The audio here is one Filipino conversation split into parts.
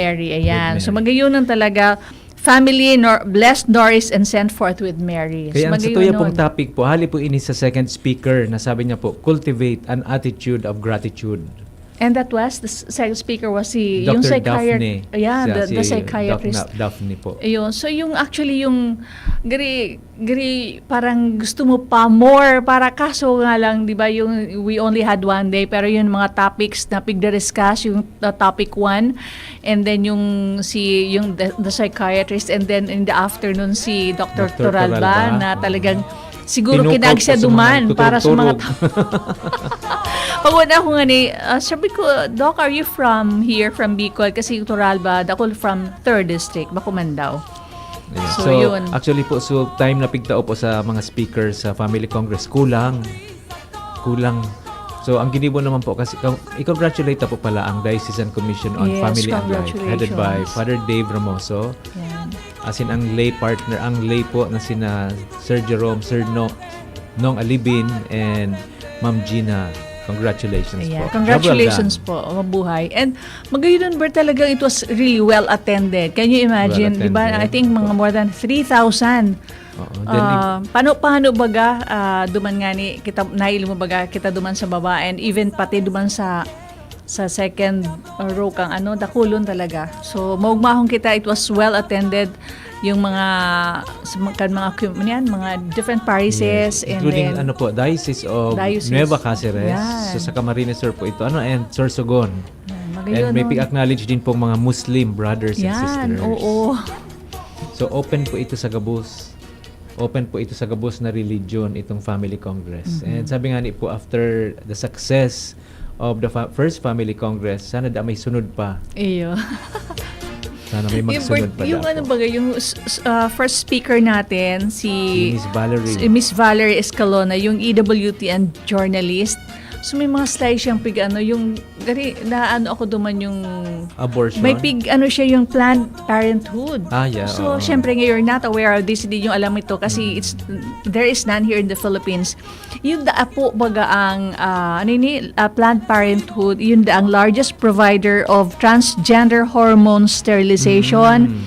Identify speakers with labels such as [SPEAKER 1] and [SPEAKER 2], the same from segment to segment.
[SPEAKER 1] Mary, ayan. So magayunan talaga, family, blessed Norris and sent forth with Mary.
[SPEAKER 2] Kaya
[SPEAKER 1] So,
[SPEAKER 2] ang sa tuya pong topic po, hali po ini sa second speaker na sabi niya po, cultivate an attitude of gratitude.
[SPEAKER 1] And that was, the second speaker was si,
[SPEAKER 2] Dr.
[SPEAKER 1] yung psychiatrist.
[SPEAKER 2] Daphne.
[SPEAKER 1] Yeah,
[SPEAKER 2] Siya,
[SPEAKER 1] the psychiatrist.
[SPEAKER 2] Daphne po.
[SPEAKER 1] Ayun. So yung actually yung parang gusto mo pa more para kaso nga lang 'di ba yung we only had one day pero yung mga topics na pigda-discuss yung topic 1 and then yung the psychiatrist and then in the afternoon si Dr. Toralba na talagang siguro kinagsa duman para sa mga pagod ako nga ni, sabi ko, Doc, are you from here, from Bicol? Kasi yung Toralba, ako from 3rd District, Bakumandaw.
[SPEAKER 2] Yeah.
[SPEAKER 1] So, yun.
[SPEAKER 2] Actually po, so time na pigtao po sa mga speakers sa Family Congress, kulang. So, ang ginibo naman po, kasi i-congratulate po pala ang Diocesan Commission on Family and Life, headed by Father Dave Ramoso.
[SPEAKER 1] Yan.
[SPEAKER 2] As in, ang lay partner, ang lay po na sina Sir Jerome, Sir Nong Alibin, and Ma'am Gina. Congratulations po.
[SPEAKER 1] Congratulations po. Mabuhay. And magayon ba talagang it was really well attended. Can you imagine? Di ba? I think mga more than 3,000. Paano baga duman nga ni kita nail mo baga kita duman sa baba and even pati duman sa second row kang dakulon talaga. So maugmahon kita, it was well attended yung mga different parishes, and
[SPEAKER 2] including
[SPEAKER 1] then
[SPEAKER 2] Diocese of Nueva Cáceres. Yan. So sa Camarines Sur po ito and Sorsogon. And may acknowledge din po mga Muslim brothers and sisters.
[SPEAKER 1] Oo.
[SPEAKER 2] So open po ito sa gabos. Open po ito sa gabos na religion itong Family Congress. And sabi nga ni po, after the success of the first Family Congress, sana may sunod pa.
[SPEAKER 1] Iyo.
[SPEAKER 2] Sana may magsunod pa
[SPEAKER 1] yung yung first speaker natin, si Miss Valerie Escalona, yung EWT and journalist. So may mga slides siyang yung ako duman yung
[SPEAKER 2] abortion.
[SPEAKER 1] May siya yung Planned Parenthood.
[SPEAKER 2] Yeah.
[SPEAKER 1] So syempre ngayon not aware of this, hindi yung alam ito kasi there is none here in the Philippines. Yung po baga ang Planned Parenthood, yun ang largest provider of transgender hormone sterilization.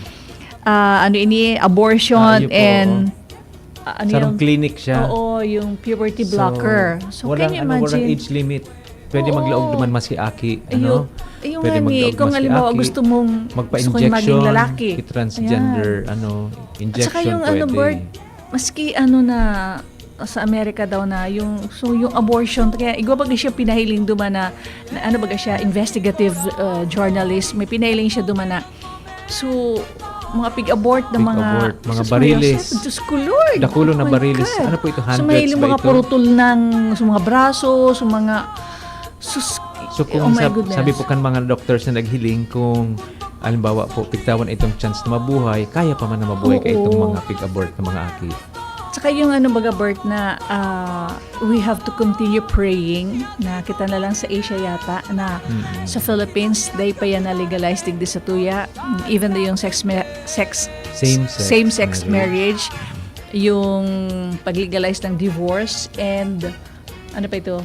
[SPEAKER 1] Abortion and
[SPEAKER 2] sarang clinic siya.
[SPEAKER 1] Oo, yung puberty blocker. So can you imagine?
[SPEAKER 2] Walang age limit. Pwede maglaog naman si Aki.
[SPEAKER 1] Yung
[SPEAKER 2] Pwede maglaog
[SPEAKER 1] kung halimbawa gusto mong
[SPEAKER 2] magpa-injection,
[SPEAKER 1] maging lalaki.
[SPEAKER 2] transgender injection.
[SPEAKER 1] At saka yung
[SPEAKER 2] pwede.
[SPEAKER 1] birth, maski na sa Amerika daw na yung abortion, kaya igwapag siya pinahiling duman na siya investigative journalist, may pinahiling siya duman na mga pig-abort na mga
[SPEAKER 2] bariles.
[SPEAKER 1] Diyos ko, Lord.
[SPEAKER 2] Dakulong na bariles. Ano po ito? Hundreds ba ito?
[SPEAKER 1] Mga purutol sa mga braso, sa mga
[SPEAKER 2] So kung sabi po kan mga doctors na naghiling, kung halimbawa po pigtawan itong chance na mabuhay, kaya pa man na mabuhay ka itong mga pig-abort na mga aki.
[SPEAKER 1] Saka yung Bert, na we have to continue praying na kita na lang sa Asia yata na sa Philippines day pa yan na legalized digdi sa tuya, even though yung same-sex marriage, yung pag-legalize ng divorce and ano pa ito?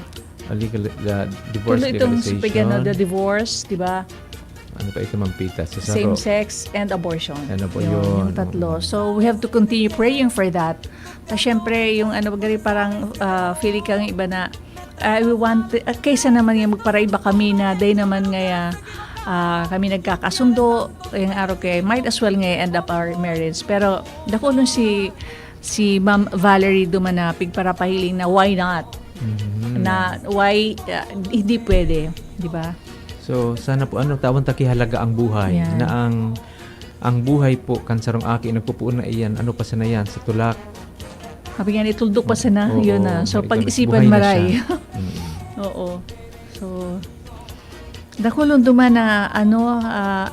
[SPEAKER 2] Divorce legalization.
[SPEAKER 1] The divorce, di ba?
[SPEAKER 2] Ano pa ito mampita?
[SPEAKER 1] Same sex and abortion.
[SPEAKER 2] Yung
[SPEAKER 1] tatlo. So we have to continue praying for that. Tapos syempre yung parang feeling kang iba na we want kaysa naman yung magparaiba kami na day naman ngaya kami nagkakasundo yung araw kay might as well ngaya end up our marriage. Pero dako nun si Ma'am Valerie dumana pigparapahiling na why not? Na why hindi pwede, di ba?
[SPEAKER 2] So sana po tawon takihalaga ang buhay.
[SPEAKER 1] Yan.
[SPEAKER 2] Na ang buhay po kansarong aki nagpupuon na iyan pa sa nayan sa tulak.
[SPEAKER 1] Sabi nga ituldok pa sana yun na. So pag-isipan maray. Oo. So dakulon duman na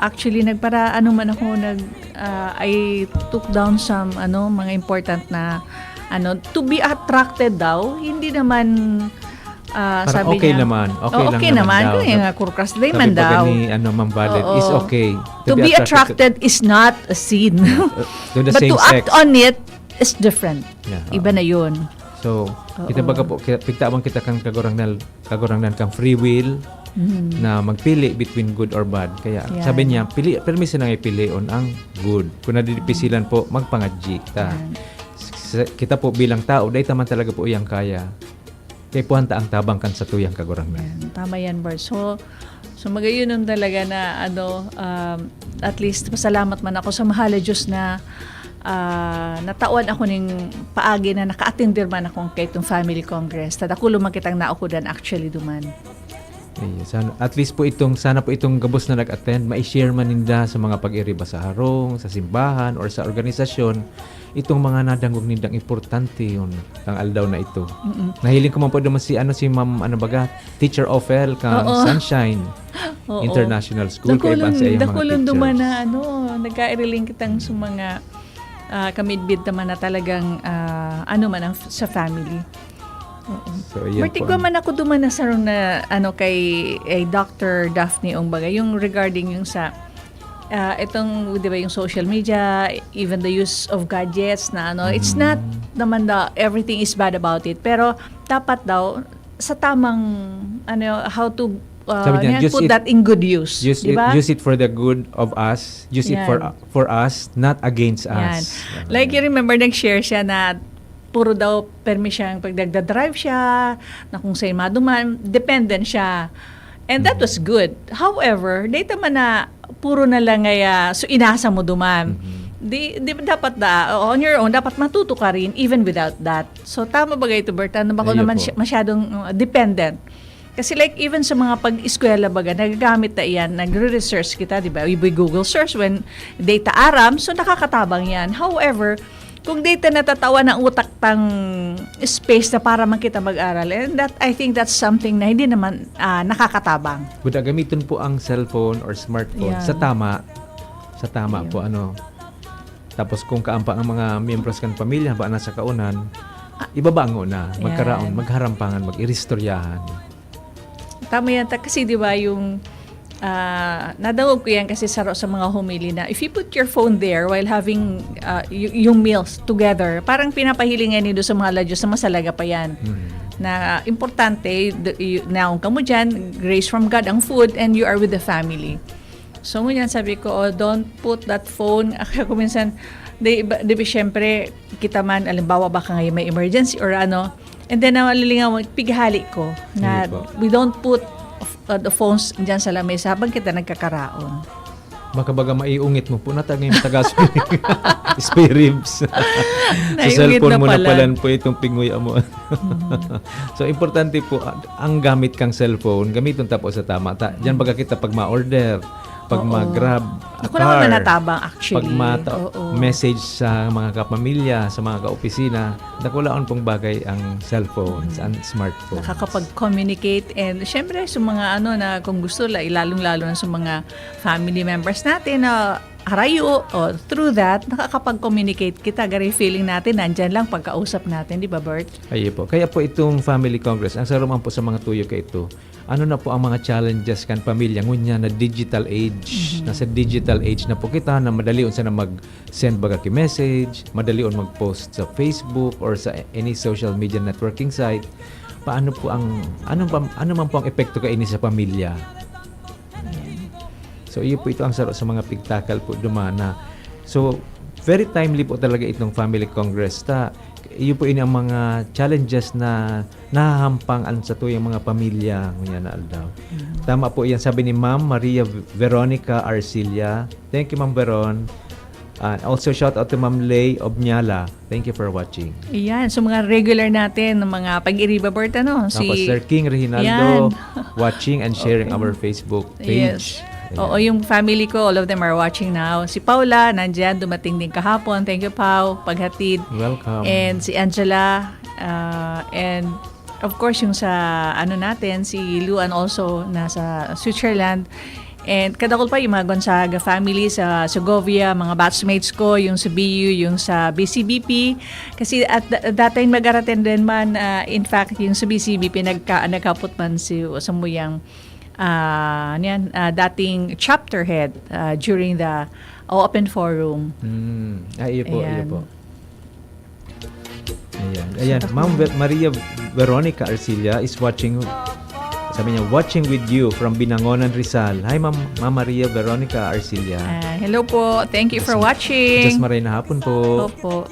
[SPEAKER 1] actually nagpara man ako I took down some mga important na to be attracted daw, hindi naman sabi
[SPEAKER 2] okay
[SPEAKER 1] niya,
[SPEAKER 2] naman.
[SPEAKER 1] Okay naman daw. Kaya nga kurkas day man daw.
[SPEAKER 2] Sabi ni Ma'am Valet is okay.
[SPEAKER 1] To be attracted is not a sin.
[SPEAKER 2] To the
[SPEAKER 1] But
[SPEAKER 2] same
[SPEAKER 1] to
[SPEAKER 2] sex.
[SPEAKER 1] act on it is different.
[SPEAKER 2] Yeah,
[SPEAKER 1] Iba na yun.
[SPEAKER 2] So, kita baga po, pigtawan kita kang kagurangnan kang free will, na magpili between good or bad. Kaya
[SPEAKER 1] Yan.
[SPEAKER 2] sabi niya, permiso na ipilion ang good. Kung nadipisilan po, magpangadji ta.
[SPEAKER 1] Yan.
[SPEAKER 2] Kita po bilang tao, dahil taman talaga po iyang kaya. Kaya puhanta ang tabang kan sa tuyang kagurangnan.
[SPEAKER 1] Yan. Tama yan, Bart. So magayunon talaga na at least pasalamat man ako sa mahal na Diyos na natawan ako ning paagi na naka-attendir man akong kay itong Family Congress. Tadakulo man kitang naukudan actually duman.
[SPEAKER 2] At least po sana po itong gabos na nag-attend, ma-share man ninda sa mga pag-iriba sa harong, sa simbahan, or sa organisasyon, itong mga nadangog nindang importante yun, ang aldaw na ito. Nahiling ko man po naman si Ma'am, Teacher Ophel, Sunshine
[SPEAKER 1] Oo.
[SPEAKER 2] International School, kay Ibang sa iyang mga
[SPEAKER 1] Dakulon
[SPEAKER 2] teachers.
[SPEAKER 1] duman na nagkairiling kitang sa mga kamidbid naman na talagang sa family. Oo.
[SPEAKER 2] So, yan po
[SPEAKER 1] Martigwa man ako duman na sa kay Dr. Daphne Ongbaga, yung regarding yung sa itong, di ba, yung social media, even the use of gadgets na it's not naman everything is bad about it, pero dapat daw sa tamang how to
[SPEAKER 2] Sabi niya,
[SPEAKER 1] put that in good use,
[SPEAKER 2] Use
[SPEAKER 1] di ba?
[SPEAKER 2] it for the good of us. Use it
[SPEAKER 1] Yan.
[SPEAKER 2] for us, not against
[SPEAKER 1] Yan.
[SPEAKER 2] us.
[SPEAKER 1] Like you remember, nag-share siya na puro daw permi siyang pag nagda-drive siya, na kung sa'yo maduman, dependent siya. And that was good. However, data man na puro na lang so inasa mo duman. Di dapat on your own, dapat matuto ka rin even without that. So tama ba ito, Bert? Bako
[SPEAKER 2] Ayun
[SPEAKER 1] naman
[SPEAKER 2] po.
[SPEAKER 1] masyadong dependent. Kasi like even sa mga pag-eskwela baga, nagagamit na yan, nagre-research kita, di ba? We Google search when data aram, so nakakatabang yan. However, kung data natatawa ng utak tang space na para man kita mag-aral, and that I think that's something na hindi naman nakakatabang.
[SPEAKER 2] Buda gamiton po ang cellphone or smartphone
[SPEAKER 1] Yan.
[SPEAKER 2] sa tama. Sa tama
[SPEAKER 1] Ayun.
[SPEAKER 2] po Tapos kung kaampa ang mga miyembros kan pamilya ba nasa kaunan, ibaba ang una, magkaraon,
[SPEAKER 1] Yan.
[SPEAKER 2] magharampangan, mag-iristoryahan.
[SPEAKER 1] Tama yan. Kasi di ba yung nadawag ko yan kasi sa mga homily na if you put your phone there while having yung meals together, parang pinapahilingan niyo sa mga ladyos na masalaga pa yan. Na importante, naong ka mo dyan, grace from God ang food, and you are with the family. So ngunyan sabi ko, don't put that phone. Ako minsan, di ba syempre, kita man, alimbawa baka ngayon may emergency or and then lilingaw, pighali ko na we don't put the phones dyan sa lamesa habang kita nagkakaraon.
[SPEAKER 2] Baka baga maiungit mo po na tagay matagas spare ribs. Sa
[SPEAKER 1] Naiungit
[SPEAKER 2] cellphone
[SPEAKER 1] na
[SPEAKER 2] mo na
[SPEAKER 1] pala.
[SPEAKER 2] palan po itong pinguy mo. So importante po ang gamit kang cellphone, gamiton tapos sa tama. Diyan baga kita pag ma-order, pag
[SPEAKER 1] Oo.
[SPEAKER 2] mag-grab a
[SPEAKER 1] Ako naman
[SPEAKER 2] car,
[SPEAKER 1] natabang actually.
[SPEAKER 2] pag
[SPEAKER 1] Oo.
[SPEAKER 2] message sa mga kapamilya, sa mga kaopisina, nakulaon pong bagay ang cellphones and smartphones.
[SPEAKER 1] Nakakapag-communicate, and syempre sa mga na kung gusto lalong-lalo na sa mga family members natin na harayo, o through that nakakapag-communicate kita, gari feeling natin nandyan lang pagkausap natin, di ba, Bert?
[SPEAKER 2] Ayun po. Kaya po itong Family Congress, ang saruman po sa mga tuyo ka ito, ano na po ang mga challenges kan pamilya ngunya na digital age. Nasa digital age na po kita na madali unsa na mag-send baga ki message, madali on mag-post sa Facebook or sa any social media networking site. Paano po ano man po ang epekto ka ini sa pamilya? So iyo po ito ang saro sa mga pigtakal po dumana. So very timely po talaga itong Family Congress iyo po ini ang mga challenges na nahahampang sa tuyang mga pamilya ngunya na aldaw. Tama po iyan sabi ni Ma'am Maria Veronica Arcilia. Thank you, Ma'am Veron. Also shout out to Ma'am Lay Obnyala. Thank you for watching.
[SPEAKER 1] Iyan, so mga regular natin ng mga pag-iriba, Bert,
[SPEAKER 2] Tapos Sir King Reginaldo
[SPEAKER 1] Yan.
[SPEAKER 2] watching and sharing our Facebook page.
[SPEAKER 1] Yes. Oo, yung family ko, all of them are watching now. Si Paula, nandyan, dumating din kahapon. Thank you, Pau, paghatid.
[SPEAKER 2] Welcome.
[SPEAKER 1] And si Angela, and of course, yung sa natin, si Luan also, nasa Switzerland. And kadakol pa yung mga Gonzaga family sa Segovia, mga batchmates ko, yung sa BU, yung sa BCBP. Kasi at that time mag-araten din man, in fact, yung sa BCBP, nagkapot man sa muyang dating chapter head during the open forum.
[SPEAKER 2] Iyo po, iyo
[SPEAKER 1] Ayan.
[SPEAKER 2] po. Ayan. Ma'am Maria Veronica Arcilia is watching Sabi niya, watching with you from Binangonan, Rizal. Hi, Ma'am Maria Veronica Arcilia.
[SPEAKER 1] Hello po. Thank you for watching.
[SPEAKER 2] Just maray na hapon po.
[SPEAKER 1] Opo.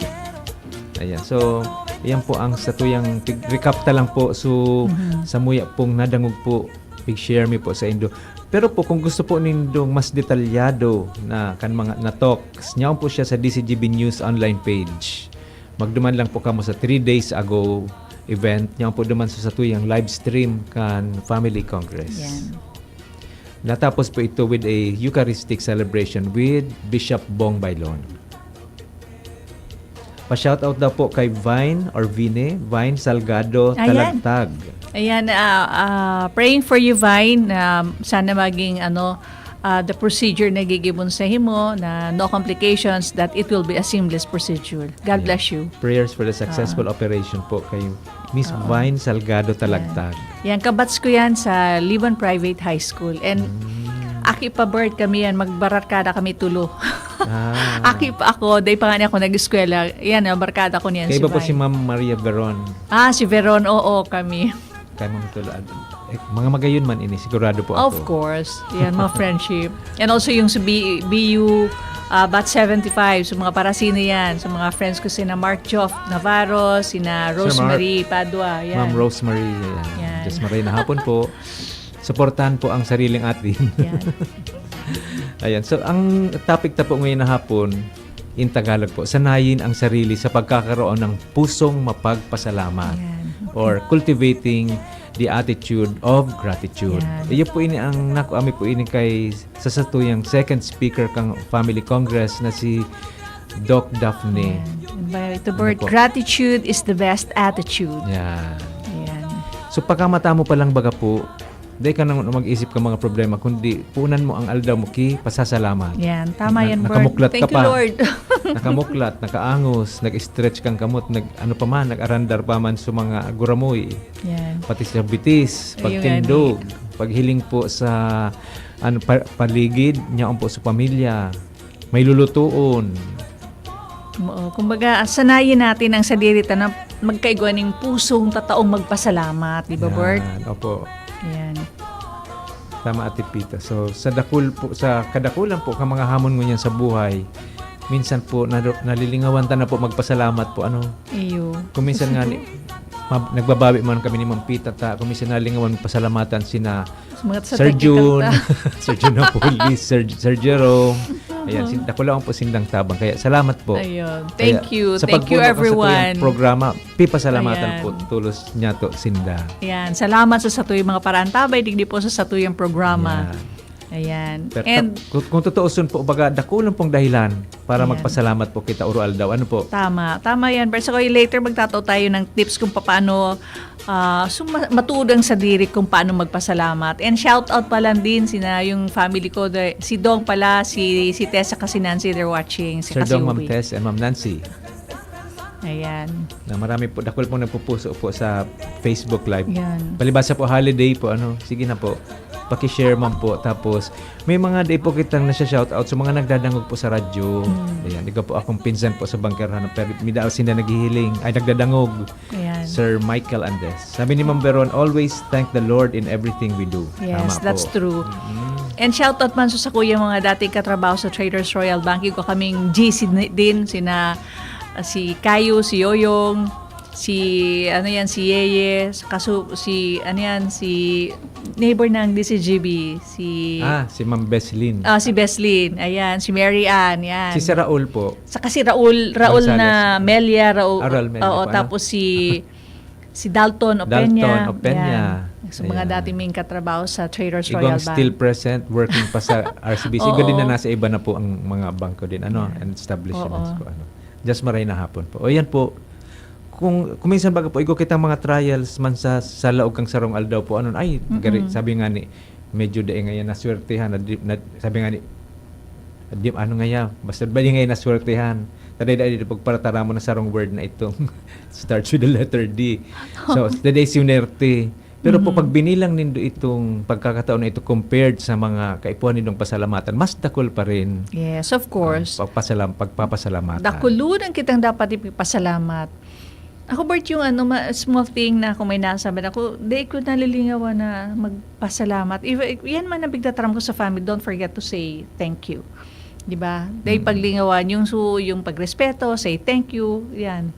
[SPEAKER 2] Ayan. So, ayan po ang satuyang recap ta lang po. So, sa muya pong nadangog po, pig-share mi po sa Indo. Pero po, kung gusto po nindong mas detalyado na kan mga na talks, niyaon po siya sa DCGB News online page. Magduman lang po kamo sa 3 days ago event. Niyaon po duman sa satuyang live stream kan Family Congress.
[SPEAKER 1] Yan.
[SPEAKER 2] Natapos po ito with a Eucharistic celebration with Bishop Bong Bailon. Pa-shoutout daw po kay Vine Salgado
[SPEAKER 1] Ayan.
[SPEAKER 2] Talagtag.
[SPEAKER 1] Ayan, praying for you, Vine. Sana maging the procedure na gigibon sa himo na no complications, that it will be a seamless procedure. God bless you.
[SPEAKER 2] Prayers for the successful operation po kay Miss Vine Salgado Talagtag.
[SPEAKER 1] Yan, kabats ko yan sa Libon Private High School. And aki pa bird kami yan, magbarkada kami tulo. Aki pa ako, day pa nga niya ako nag-eskwela. Yan, barkada ko niyan
[SPEAKER 2] Kaya
[SPEAKER 1] si
[SPEAKER 2] iba po
[SPEAKER 1] Vine.
[SPEAKER 2] si Ma'am Maria Veron.
[SPEAKER 1] Si Veron, oo, kami.
[SPEAKER 2] Kaya Ma'am Tulad. Mga magayon man ini, sigurado po ako.
[SPEAKER 1] Of course. Yan, mga friendship. And also yung sa BU Bat 75, so mga parasino yan. So mga friends ko sina Mark Joff Navarro, sina Rosemary Padua. Yan.
[SPEAKER 2] Ma'am Rosemary.
[SPEAKER 1] Yan.
[SPEAKER 2] Just maray na hapon po. Suportahan po ang sariling atin.
[SPEAKER 1] Yan.
[SPEAKER 2] Ayan. So, ang topic na po ngayon na hapon, in Tagalog po, sanayin ang sarili sa pagkakaroon ng pusong mapagpasalamat.
[SPEAKER 1] Yan.
[SPEAKER 2] Or cultivating the attitude of gratitude.
[SPEAKER 1] Yan.
[SPEAKER 2] Iyo po ini ang nakuami po ini kay sa satuyang second speaker kang Family Congress na si Doc Daphne.
[SPEAKER 1] By the word,
[SPEAKER 2] po?
[SPEAKER 1] gratitude is the best attitude.
[SPEAKER 2] Yan.
[SPEAKER 1] Yan.
[SPEAKER 2] So pagkamata mo pa lang baga po, di ka nang mag-isip ka mga problema, kundi punan mo ang aldaw mo ki pasasalamat.
[SPEAKER 1] Yan. Tama yan, Bert.
[SPEAKER 2] Nakamuklat ka
[SPEAKER 1] Thank you,
[SPEAKER 2] pa.
[SPEAKER 1] Lord.
[SPEAKER 2] Nakamuklat, nakaangos, nag-stretch kang kamot, nag-arandar pa man sa mga guramoy.
[SPEAKER 1] Yan.
[SPEAKER 2] Pati sa bitis,
[SPEAKER 1] Ayun
[SPEAKER 2] pagtindog, paghiling po sa paligid niya po sa pamilya. May lulutuon.
[SPEAKER 1] Kumbaga, sanayin natin ang sarili na magkaigwaning pusong tataong magpasalamat. Di ba, Bert?
[SPEAKER 2] Yan, opo.
[SPEAKER 1] Yan.
[SPEAKER 2] Tama, Ate Pita. So, sa kadakulan po, ka mga hamon mo niyan sa buhay, minsan po, nalilingawan ta na po magpasalamat po.
[SPEAKER 1] Iyo.
[SPEAKER 2] Kung minsan nga, nagbabawi man kami ni Ma'am Pita, kung minsan nalingawan magpasalamatan sina Sir June, Sir June na Police, Sir Jerome. Ayan, dakulaan po sindang tabang. Kaya salamat po.
[SPEAKER 1] Ayun. Thank you.
[SPEAKER 2] Sa
[SPEAKER 1] Thank you,
[SPEAKER 2] pagpuno
[SPEAKER 1] everyone.
[SPEAKER 2] Sa programa, pipasalamatan
[SPEAKER 1] Ayan.
[SPEAKER 2] po tulos niya to sinda.
[SPEAKER 1] Ayan. Salamat sa satuyang mga parantabay. Digdi po sa satuyang programa. Ayan.
[SPEAKER 2] Pero
[SPEAKER 1] And
[SPEAKER 2] kung tutuusin po, baga, dakulang pong dahilan para
[SPEAKER 1] Ayan.
[SPEAKER 2] magpasalamat po kita Uro Aldaw. Ano po?
[SPEAKER 1] tama yan. Pero so later magtataw tayo ng tips kung paano matudang sa diri kung paano magpasalamat. And shout out pa lang din yung family ko, si Dong pala, si Tessa kasi Nancy, they're watching. Si
[SPEAKER 2] Sir Dong, Ma'am
[SPEAKER 1] Kasiuwi.
[SPEAKER 2] Tess, and Ma'am Nancy.
[SPEAKER 1] Ayan.
[SPEAKER 2] Na marami po, dakul pong nagpupuso po sa Facebook Live.
[SPEAKER 1] Yan.
[SPEAKER 2] Palibasa po holiday po, sige na po. Paki-share man po. Tapos, may mga day po kitang nasya-shoutout sa mga nagdadangog po sa radyo. Ayan, ikaw po akong pinsan po sa bangkerhan. Pero midao sila naghihiling. Ay, nagdadangog.
[SPEAKER 1] Ayan.
[SPEAKER 2] Sir Michael Andes. Sabi ni Ma'am Veron, always thank the Lord in everything we do.
[SPEAKER 1] Yes,
[SPEAKER 2] Tama
[SPEAKER 1] that's
[SPEAKER 2] po.
[SPEAKER 1] true. And shoutout man sa kuya mga dating katrabaho sa Traders Royal Bank. Ko kaming GC din, si Kayo, si Yoyong, si Yeye, si neighbor ng DCGB, si
[SPEAKER 2] Ma'am Beslin.
[SPEAKER 1] si Beslin, ayan, si Mary Ann, yan.
[SPEAKER 2] Si Sir Raul po.
[SPEAKER 1] Saka si Raul
[SPEAKER 2] Gonzales.
[SPEAKER 1] na Melia, Raul
[SPEAKER 2] Melia
[SPEAKER 1] oo,
[SPEAKER 2] po,
[SPEAKER 1] tapos si Dalton Opeña.
[SPEAKER 2] Dalton Opeña.
[SPEAKER 1] Yan. So, mga
[SPEAKER 2] Ayan.
[SPEAKER 1] dating ming katrabaho sa Traders
[SPEAKER 2] Igong
[SPEAKER 1] Royal Bank.
[SPEAKER 2] still present, working pa sa RCBC. Igo
[SPEAKER 1] Oo.
[SPEAKER 2] din na nasa iba na po ang mga bangko din, and establishments
[SPEAKER 1] Oo.
[SPEAKER 2] po. Just maray na hapon po. O yan po, kung minsan baga po, igo kitang mga trials man sa laog kang sarong aldaw po, sabi nga ni, medyo dae ngayon naswertehan, sabi nga ni, basta ba ngayon naswertehan, taday pagparatara mo na sarong word na itong starts with the letter D. So, taday sinerte. Pero po pag binilang nindo itong pagkakataon na ito compared sa mga kaipuan nindong pasalamatan, mas dakol pa rin.
[SPEAKER 1] Yes, of course.
[SPEAKER 2] Pagpapasalamatan.
[SPEAKER 1] Dakulunan kitang dapat ipasalamat. Ako, Bert, yung small thing na kung may nasabi na ako, di ko nalilingawan na magpasalamat. Yan man ang bigtataram ko sa family, don't forget to say thank you. Di ba? Dahil paglingawan, yung pagrespeto, say thank you, yan.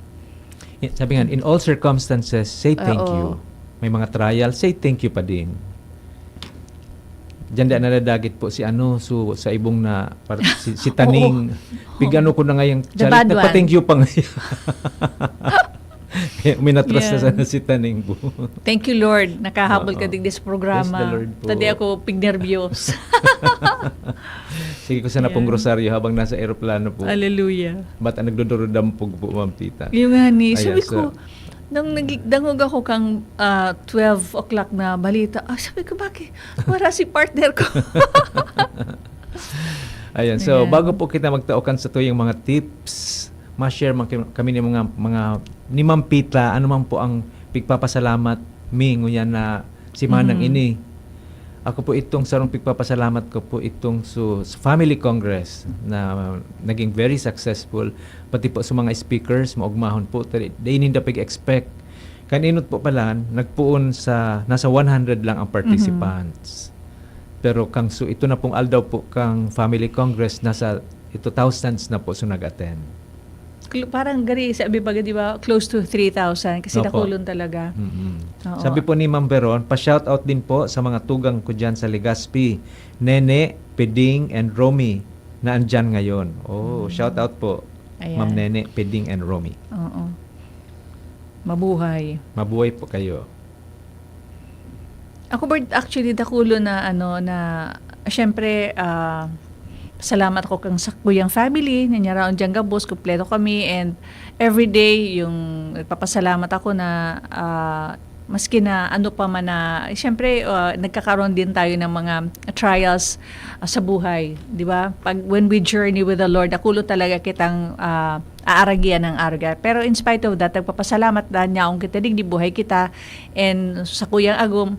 [SPEAKER 2] Sabi nga, in all circumstances, say thank
[SPEAKER 1] Oo.
[SPEAKER 2] you. May mga trial, say thank you pa din. Diyan na nadadagit po si sa ibong na si Taning. Bigano ko na ngayong
[SPEAKER 1] The bad one.
[SPEAKER 2] nagpa-thank you pa ngayon. Uminatras na
[SPEAKER 1] Yeah.
[SPEAKER 2] sana si Taning po.
[SPEAKER 1] Thank you, Lord. Nakahabol ka
[SPEAKER 2] Oo.
[SPEAKER 1] din sa programa.
[SPEAKER 2] Praise the Lord po.
[SPEAKER 1] Tadi ako pignervyos.
[SPEAKER 2] Sige ko sana pong
[SPEAKER 1] Yeah.
[SPEAKER 2] rosaryo habang nasa eroplano po.
[SPEAKER 1] Hallelujah.
[SPEAKER 2] Ba't ang nagdodorodampog po, Ma'am Tita?
[SPEAKER 1] Yung nga ni,
[SPEAKER 2] Ayan,
[SPEAKER 1] sabi ko, nung nagdangog ako kang 12 o'clock na balita, sabi ko, bakit? Wala si partner ko.
[SPEAKER 2] Ayan, so
[SPEAKER 1] Ayan.
[SPEAKER 2] bago po kita magtaukan sa tuyong mga tips, ma-share kami ni mga ni Ma'am Pita, ano man po ang pigpapasalamat mi nguyan na si Manang ini. Ako po itong sarong pigpapasalamat ko po itong sa Family Congress na naging very successful, pati po sa mga speakers maugmahon po they need pig-expect kaninot po pala nagpuon sa nasa 100 lang ang participants. Pero ito na pong aldaw po kang Family Congress nasa thousands na po so nag-attend.
[SPEAKER 1] Parang gari, sabi ba, di ba, close to 3,000 kasi
[SPEAKER 2] Opo.
[SPEAKER 1] nakulon talaga. Oo.
[SPEAKER 2] Sabi po ni Ma'am Veron, pa-shoutout din po sa mga tugang ko dyan sa Legazpi, Nene, Peding, and Romy na andyan ngayon. Shoutout po,
[SPEAKER 1] Ayan.
[SPEAKER 2] Ma'am Nene, Peding, and Romy.
[SPEAKER 1] Oo. Mabuhay.
[SPEAKER 2] Mabuhay po kayo.
[SPEAKER 1] Ako, Bert, actually, dakulo na, syempre, salamat ako kang sakuyang family, nanyaraon dyan gabos, kumpleto kami, and everyday, yung nagpapasalamat ako na, maski na ano pa man na, syempre, nagkakaroon din tayo ng mga trials sa buhay, di ba? When we journey with the Lord, dakulo talaga kitang aaragyan ng arga. Pero in spite of that, nagpapasalamat na niya akong kita, di buhay kita, and sa kuyang agom,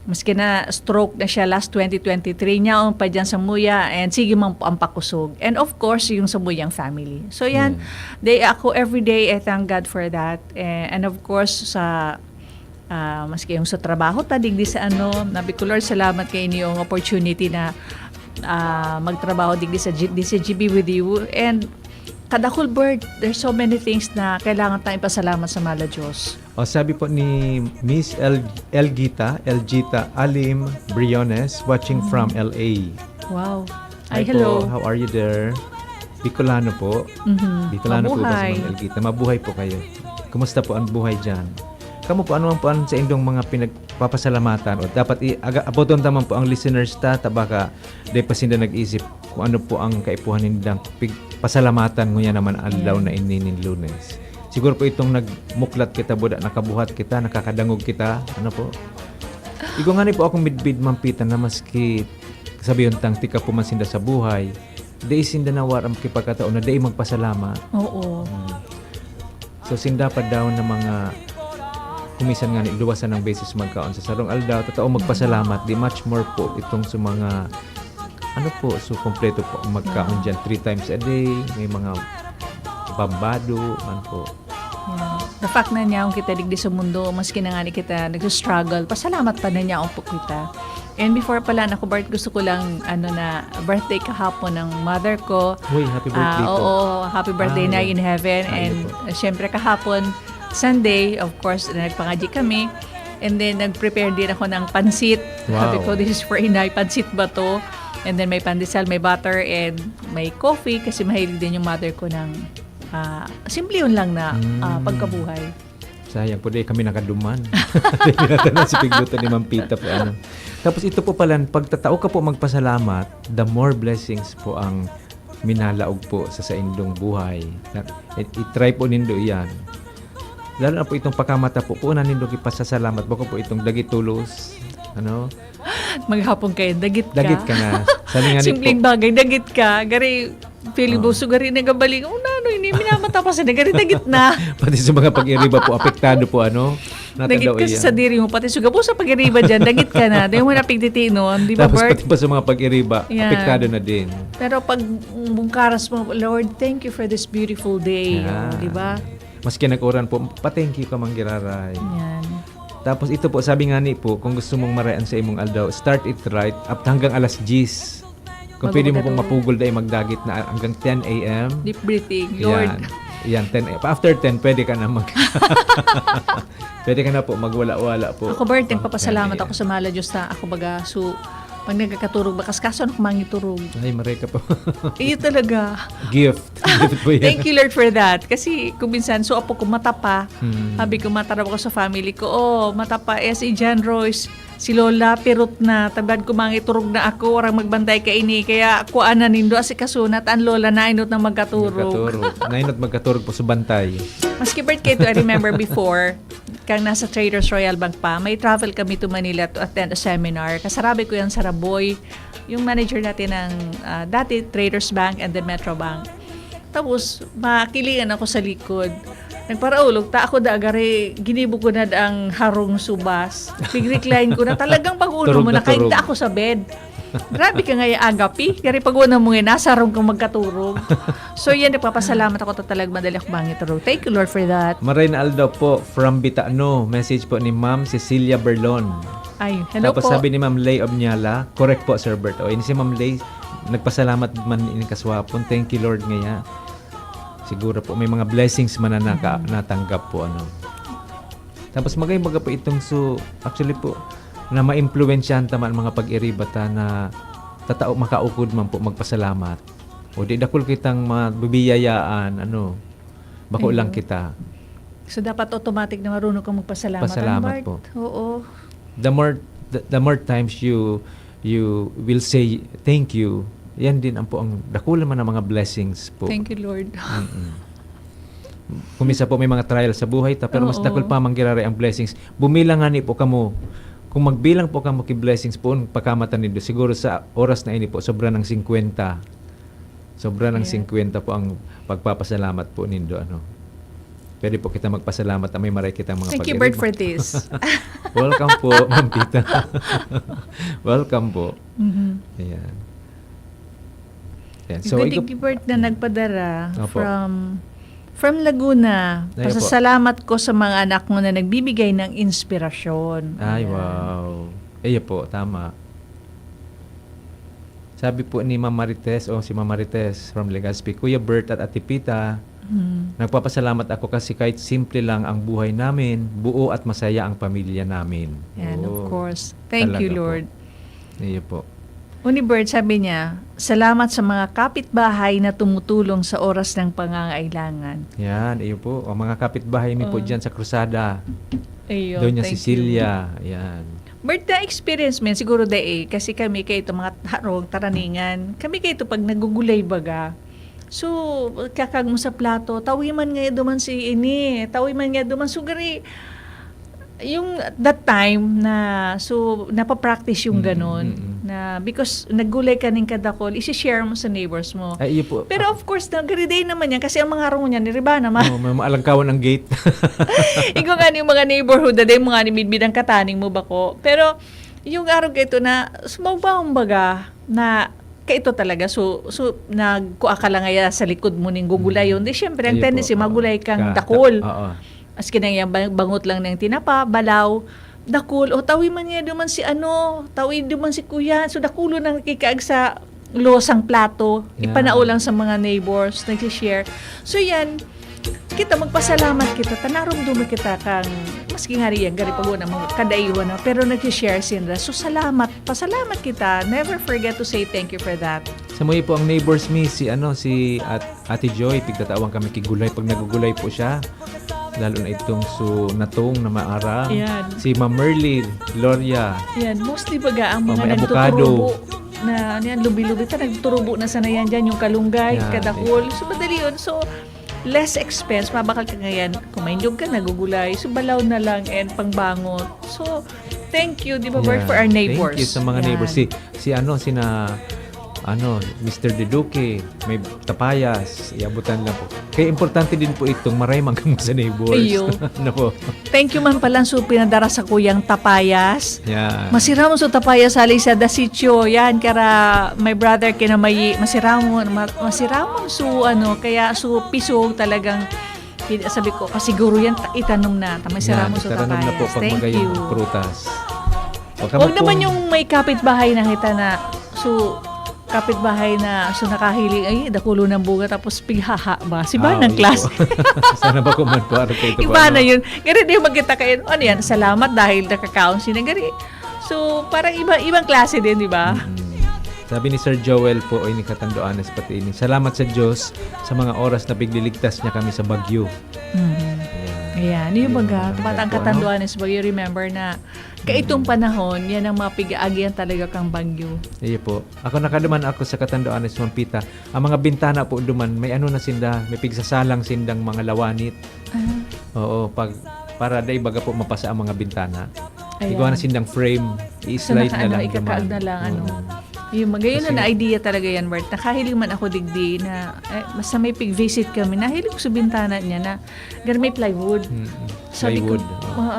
[SPEAKER 1] maski na stroke na siya last 2023 niya pa dyan sa Muya and sige man po ang pakusog. And of course, yung sa Muyang family. So yan, ako everyday, I thank God for that. And of course, sa maski yung sa trabaho, digdi sa nabi ko, Lord, salamat kay inyo yung opportunity na magtrabaho digdi sa DCGB with you. And kadakul, Bert, there's so many things na kailangan tayong ipasalamat sa Mala Diyos.
[SPEAKER 2] Sabi po ni Miss Elgita Alim Briones, watching from LA.
[SPEAKER 1] Wow.
[SPEAKER 2] Hi
[SPEAKER 1] Hello.
[SPEAKER 2] po, how are you there? Bicolano po. Bicolano po ba si Ma'am Elgita? Mabuhay po kayo. Kumusta po ang buhay dyan? Kamu po, ano man po sa indong mga pinagpapasalamatan? O dapat apoton taman po ang listeners tabaka di pa sinda nag-isip kung ano po ang kaipuhan nindang pasalamatan nguya naman adlaw na ininin Lunes. Siguro po itong nagmuklat kita, buda, nakabuhat kita, nakakadangog kita, ano po? Igo nga ni po akong midbid mampita na maski sabi yung tang tika pumansinda sa buhay, di sinda na waram kipagkataon na di magpasalamat.
[SPEAKER 1] Oo.
[SPEAKER 2] So sinda pa daw na mga kumisan nga ni luwasan ng beses magkaon sa sarong aldaw, totoo magpasalamat, di much more po itong sa mga so kompleto po ang magkaon dyan 3 times a day, may mga bambado man po.
[SPEAKER 1] Yeah. The fact na niya kita digdi sa mundo, maski na nga ni kita nag-struggle, pasalamat pa na niya po kita. And before pala, Bart, gusto ko lang na birthday kahapon ng mother ko.
[SPEAKER 2] Uy, happy birthday po.
[SPEAKER 1] Oo, happy birthday na in heaven. And syempre kahapon, Sunday, of course, nagpangaji kami. And then nag-prepare din ako ng pansit.
[SPEAKER 2] Wow.
[SPEAKER 1] Sabi ko, this is for Inay, pansit ba to? And then may pandesal, may butter, and may coffee kasi mahilig din yung mother ko ng simple yun lang na pagkabuhay.
[SPEAKER 2] Sayang po, di kami nakaduman. Pinatan si Pigluto ni Ma'am Pita po. Tapos ito po pala, pagtatao ka po magpasalamat, the more blessings po ang minalaog po sa indong buhay. I-try po nindo yan. Lalo na po itong pakamata po, una nindo ipasasalamat. Bako po itong dagitulos.
[SPEAKER 1] Maghapon kayo, dagit ka.
[SPEAKER 2] Dagit ka na. Sabi nga
[SPEAKER 1] simpleng bagay, dagit ka. Gari, feeling buso, gari nagabaling. Hindi minamata pa sa gari, dagit na.
[SPEAKER 2] Pati sa mga pag-iriba po, apektado po,
[SPEAKER 1] Dagit ka sa diri mo, pati suga po sa pag-iriba dyan, dagit ka na. Dahil mo napigtiti noon, di ba,
[SPEAKER 2] tapos
[SPEAKER 1] Bert?
[SPEAKER 2] pati pa sa mga pag-iriba,
[SPEAKER 1] Yan.
[SPEAKER 2] apektado na din.
[SPEAKER 1] Pero pag bungkaras mo, Lord, thank you for this beautiful day.
[SPEAKER 2] Yeah.
[SPEAKER 1] Di ba?
[SPEAKER 2] Maski nag-oran po, pa-thank you ka manggiraray.
[SPEAKER 1] Yan.
[SPEAKER 2] Tapos ito po, sabi nga ni po, kung gusto mong marayan sa imong aldaw, start it right up hanggang alas 10. Kung pwede mo pong mapugol dahil magdagit na hanggang 10 a.m.
[SPEAKER 1] Deep breathing, Lord.
[SPEAKER 2] Yan, 10 a.m. After 10, pwede ka na pwede ka na po magwala-wala po.
[SPEAKER 1] Ako, Bert, nagpapasalamat
[SPEAKER 2] 10 a.m.
[SPEAKER 1] ako sa mala Diyos na ako baga. So, pag nagkakaturog, bakas kaso ano kumangiturog.
[SPEAKER 2] Ay, maray ka po.
[SPEAKER 1] Iyo talaga.
[SPEAKER 2] Gift. Gift po yan.
[SPEAKER 1] Thank you, Lord, for that. Kasi kung minsan, so apo ko matapa.
[SPEAKER 2] Hmm.
[SPEAKER 1] Sabi ko, matarap ako sa family ko. Matapa. Si John Royce, si Lola, pirot na. Tabad ko mangiturog na ako. Orang magbantay ka ini. Kaya ako nindo asi kasunat. Ang Lola na inot ng magkaturog.
[SPEAKER 2] Nainot magkaturog po sa bantay.
[SPEAKER 1] Maski Bert Kato, I remember before, kang nasa Traders Royal Bank pa, may travel kami to Manila to attend a seminar. Kasarabi ko yan sa Raboy, yung manager natin ng dati Traders Bank and then Metro Bank. Tapos, makilingan ako sa likod. Nagparaulog, ta ako da agare, ginibo ko na ang harong subas. Big-recline ko na talagang pag-uno mo, nakainta ako sa bed. Grabe ka nga yung agapi. Kaya pag-una mo nga, nasa harong kang magkaturog. So yan, nagpapasalamat ako talagang madali ako mangiturog. Thank you, Lord, for that.
[SPEAKER 2] Maray na aldaw po from Bitano. Message po ni Ma'am Cecilia Berlon.
[SPEAKER 1] Ay, hello
[SPEAKER 2] Tapos
[SPEAKER 1] po.
[SPEAKER 2] sabi ni Ma'am Lay Obnyala, correct po, Sir Bert. Ini si Ma'am Lay, nagpasalamat man ini kaswapon. Thank you, Lord, ngaya. Siguro po, may mga blessings man na natanggap po. Tapos magay-maga po itong actually po, na ma-impluwensyahan taman mga pag-iribata na makaukod man po magpasalamat. O di dakol kitang mabibiyayaan, bako lang kita.
[SPEAKER 1] So dapat automatic na marunong kang magpasalamat.
[SPEAKER 2] Pasalamat
[SPEAKER 1] Bart?
[SPEAKER 2] po.
[SPEAKER 1] Oo.
[SPEAKER 2] The more times you will say thank you, yan din ang dakulan man ng mga blessings po.
[SPEAKER 1] Thank you, Lord.
[SPEAKER 2] Kumisa po may mga trial sa buhay pero mas dakol pa manggirari ang blessings. Bumilang nga ni po kamo. Kung magbilang po kamo ki blessings po pagkamatan nindo, siguro sa oras na ini po sobra ng 50. Sobra ng 50 po ang pagpapasalamat po nindo Pwede po kita magpasalamat may maray kitang mga
[SPEAKER 1] Thank you, Bert, for this.
[SPEAKER 2] Welcome po, Ma'am Tita. Welcome po. Ayan. Ayan. So,
[SPEAKER 1] Thank you, Bert, na nagpadara
[SPEAKER 2] Opo.
[SPEAKER 1] from Laguna.
[SPEAKER 2] Ay, opo.
[SPEAKER 1] Pasasalamat ko sa mga anak mo na nagbibigay ng inspirasyon.
[SPEAKER 2] Ay,
[SPEAKER 1] Ayan.
[SPEAKER 2] wow. Iyo po, tama. Sabi po ni Ma'am Marites, si Ma'am Marites from Legazpi, Kuya Bert at Ate Pita, nagpapasalamat ako kasi kahit simple lang ang buhay namin, buo at masaya ang pamilya namin.
[SPEAKER 1] Yan,
[SPEAKER 2] Oo.
[SPEAKER 1] of course. Thank you,
[SPEAKER 2] Talaga po.
[SPEAKER 1] Lord.
[SPEAKER 2] Iyo po.
[SPEAKER 1] Unibird, sabi niya, salamat sa mga kapitbahay na tumutulong sa oras ng pangangailangan.
[SPEAKER 2] Yan, iyo po. O mga kapitbahay mi po dyan sa Krusada.
[SPEAKER 1] Ayun,
[SPEAKER 2] Doña
[SPEAKER 1] thank
[SPEAKER 2] Cecilia. Yan.
[SPEAKER 1] Bert, na experience men, siguro kasi kami kayo ito mga harong, taraningan, kami kayo ito pag nagugulay baga. So, kakag mo sa plato, tawi man nga duman si ini, tawi man nga duman sugari. Yung that time na, so, napapractice yung ganun, na because naggulay ka ng kadakol, isi-share mo sa neighbors mo.
[SPEAKER 2] Ay, iyo po.
[SPEAKER 1] Pero of course, nag-reday naman yan kasi ang mga harong niya, niriba naman.
[SPEAKER 2] May maalangkawan ng gate.
[SPEAKER 1] Ikaw nga yung mga neighborhood, daday mo nga ni midmid ang kataning mo bako. Pero, yung araw kayo na, sumabawang baga, na, kaito talaga, so nagkuha ka lang nga sa likod mo ning gugulay yun. Di syempre, ang
[SPEAKER 2] Ayun
[SPEAKER 1] tendency,
[SPEAKER 2] po,
[SPEAKER 1] magulay kang dakol.
[SPEAKER 2] Oo.
[SPEAKER 1] As kinang bangot lang ng tinapa, balaw, dakol, tawi man niya duman si tawi duman si kuya, so dakulo nang kikaag sa losang plato,
[SPEAKER 2] Yeah.
[SPEAKER 1] ipanao lang sa mga neighbors, nag-share. So yan, kita magpasalamat kita, tanarumdumi kita kang, maski nga riyan, gari pag mga kadaiwan na, pero nag-share sinra. So salamat, pasalamat kita, never forget to say thank you for that.
[SPEAKER 2] Sa mga po ang neighbors mi, si Ate Joy, tigtatawang kami kigulay. Pag nagugulay po siya, lalo na itong natong na maara.
[SPEAKER 1] Yan.
[SPEAKER 2] Si Ma'am Merly, Gloria.
[SPEAKER 1] Yan, mostly baga ang mga
[SPEAKER 2] may
[SPEAKER 1] nagtuturubo na yan, lubi-lubi ta, nagtuturubo na sana yan dyan, yung kalunggay,
[SPEAKER 2] Yan.
[SPEAKER 1] kadakol. So, madali yun. So, less expense, mabakal ka ngayon. Kung may nyug ka, nagugulay. So, balaw na lang and pangbangot. So, thank you, di ba, Bert,
[SPEAKER 2] Yan.
[SPEAKER 1] for our neighbors.
[SPEAKER 2] Thank you sa mga
[SPEAKER 1] Yan.
[SPEAKER 2] neighbors. Mr. Deduque, may tapayas, iabutan lang po. Kaya importante din po itong maray manggang sa neighbors.
[SPEAKER 1] Ayo.
[SPEAKER 2] Ano po?
[SPEAKER 1] Thank you man pala so pinadara sa kuyang tapayas.
[SPEAKER 2] Yan.
[SPEAKER 1] Masiramo so tapayas sa da sitio. Yan kara my brother kinamay masiramo so kaya so pisog talagang sabi ko, siguro yan, itanong na. Tamay sa Ramos o
[SPEAKER 2] taranong na po
[SPEAKER 1] Papayas.
[SPEAKER 2] pag
[SPEAKER 1] Thank
[SPEAKER 2] magayong
[SPEAKER 1] you.
[SPEAKER 2] prutas.
[SPEAKER 1] Huwag naman yung may kapitbahay na kita na, kapitbahay na, nakahiling, ay, dakulo ng buga, tapos pighaha ba? Si ba ng class?
[SPEAKER 2] Sana ba kumantuar kayo ito?
[SPEAKER 1] Iba na yun. Gari di magkita kayo, ano yan, salamat dahil nakakaon sila. Gari, so, parang ibang klase din, di ba?
[SPEAKER 2] Sabi ni Sir Joel po, ay ni Katanduanes pati ini, salamat sa Diyos sa mga oras na bigliligtas niya kami sa bagyo.
[SPEAKER 1] Ayan, yung baga,
[SPEAKER 2] Ayan,
[SPEAKER 1] patang
[SPEAKER 2] po,
[SPEAKER 1] Katanduanes ba, you remember na kaitong panahon, yan ang mapig-aagian talaga kang bagyo.
[SPEAKER 2] Iyo po. Ako nakaduman ako sa Katanduanes, Mampita. Ang mga bintana po duman, may ano na sinda, may pigsasalang sindang mga lawanit. Oo, para day baga po mapasa ang mga bintana.
[SPEAKER 1] Ayan.
[SPEAKER 2] Igawa na sindang frame, i-slide na lang
[SPEAKER 1] ikakaag na lang, Yung magayon na idea talaga yan, Bert. Nakahiling man ako digdi na, basta may pig-visit kami, nahiling ko sa bintana niya na, may plywood. Sabi ko,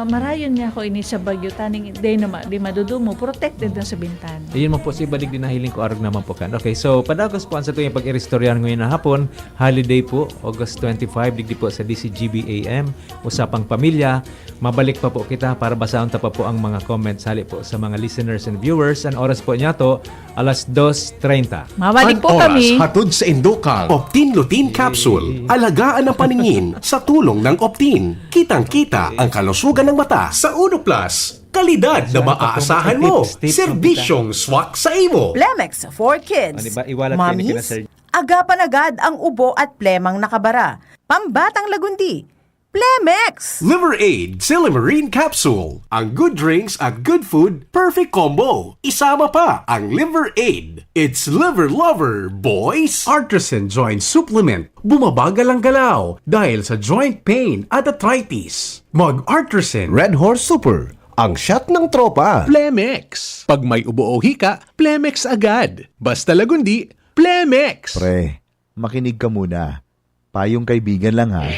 [SPEAKER 1] marayon niya ako ini sa bagyo, taning di madudumo, protected na sa bintana.
[SPEAKER 2] Ayun man po, si Badig din nahiling ko, arag naman po kan. Okay, so padagos po ang sa tuyong pag-irestoryan ngayon na hapon, holiday po, August 25, digdi po sa DCGB AM, Usapang Pamilya. Mabalik pa po kita para basahan pa po ang mga comments hali po sa mga listeners and viewers. Ang oras po niya to, alas 2:30.
[SPEAKER 1] Mabalik po
[SPEAKER 3] Ang
[SPEAKER 1] kami.
[SPEAKER 3] oras hatod sa Indokang Optin Lutein Capsule. Alagaan ang paningin sa tulong ng Optin. Kitang-kita ang kalusugan ng mata sa Uno Plus. Kalidad na maaasahan mo.
[SPEAKER 2] Tips,
[SPEAKER 3] Serbisyong swak sa imo.
[SPEAKER 4] Plemex for kids.
[SPEAKER 2] Ano ba, iwalat kayo ni kina
[SPEAKER 4] Mamis,
[SPEAKER 2] Sir.
[SPEAKER 4] agapan agad ang ubo at plemang nakabara. Pambatang lagundi. Plemex!
[SPEAKER 3] Liver Aid Silimarine Capsule. Ang good drinks at good food, perfect combo. Isama pa ang Liver Aid. It's liver lover, boys! Artisan Joint Supplement. Bumabagal ang galaw dahil sa joint pain at arthritis. Mag-Artisan
[SPEAKER 5] Red Horse Super, ang shot ng tropa.
[SPEAKER 6] Plemex. Pag may ubo o hika, Plemex agad. Basta lagundi, Plemex.
[SPEAKER 5] Pre, makinig ka muna. Payong kaibigan lang ha.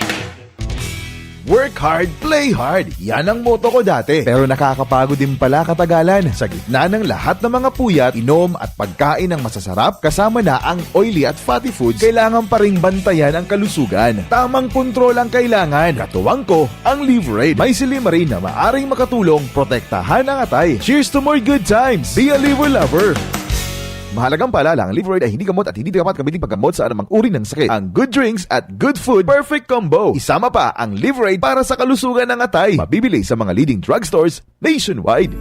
[SPEAKER 5] Work hard, play hard. Yan ang motto ko dati. Pero nakakapagod din pala katagalan. Sa gitna ng lahat ng mga puyat, inom at pagkain ng masasarap, kasama na ang oily at fatty foods, kailangan pa ring bantayan ang kalusugan. Tamang kontrol ang kailangan. Katuwang ko, ang Liver Aid. May Silimarin na maaring makatulong, protektahan ang atay. Cheers to more good times. Be a liver lover. Mahalagang paalala, ang Liver Aid ay hindi gamot at hindi dapat gamitin paggamot sa anumang uri ng sakit. Ang good drinks at good food, perfect combo. Isama pa ang Liver Aid para sa kalusugan ng atay. Mabibili sa mga leading drugstores nationwide.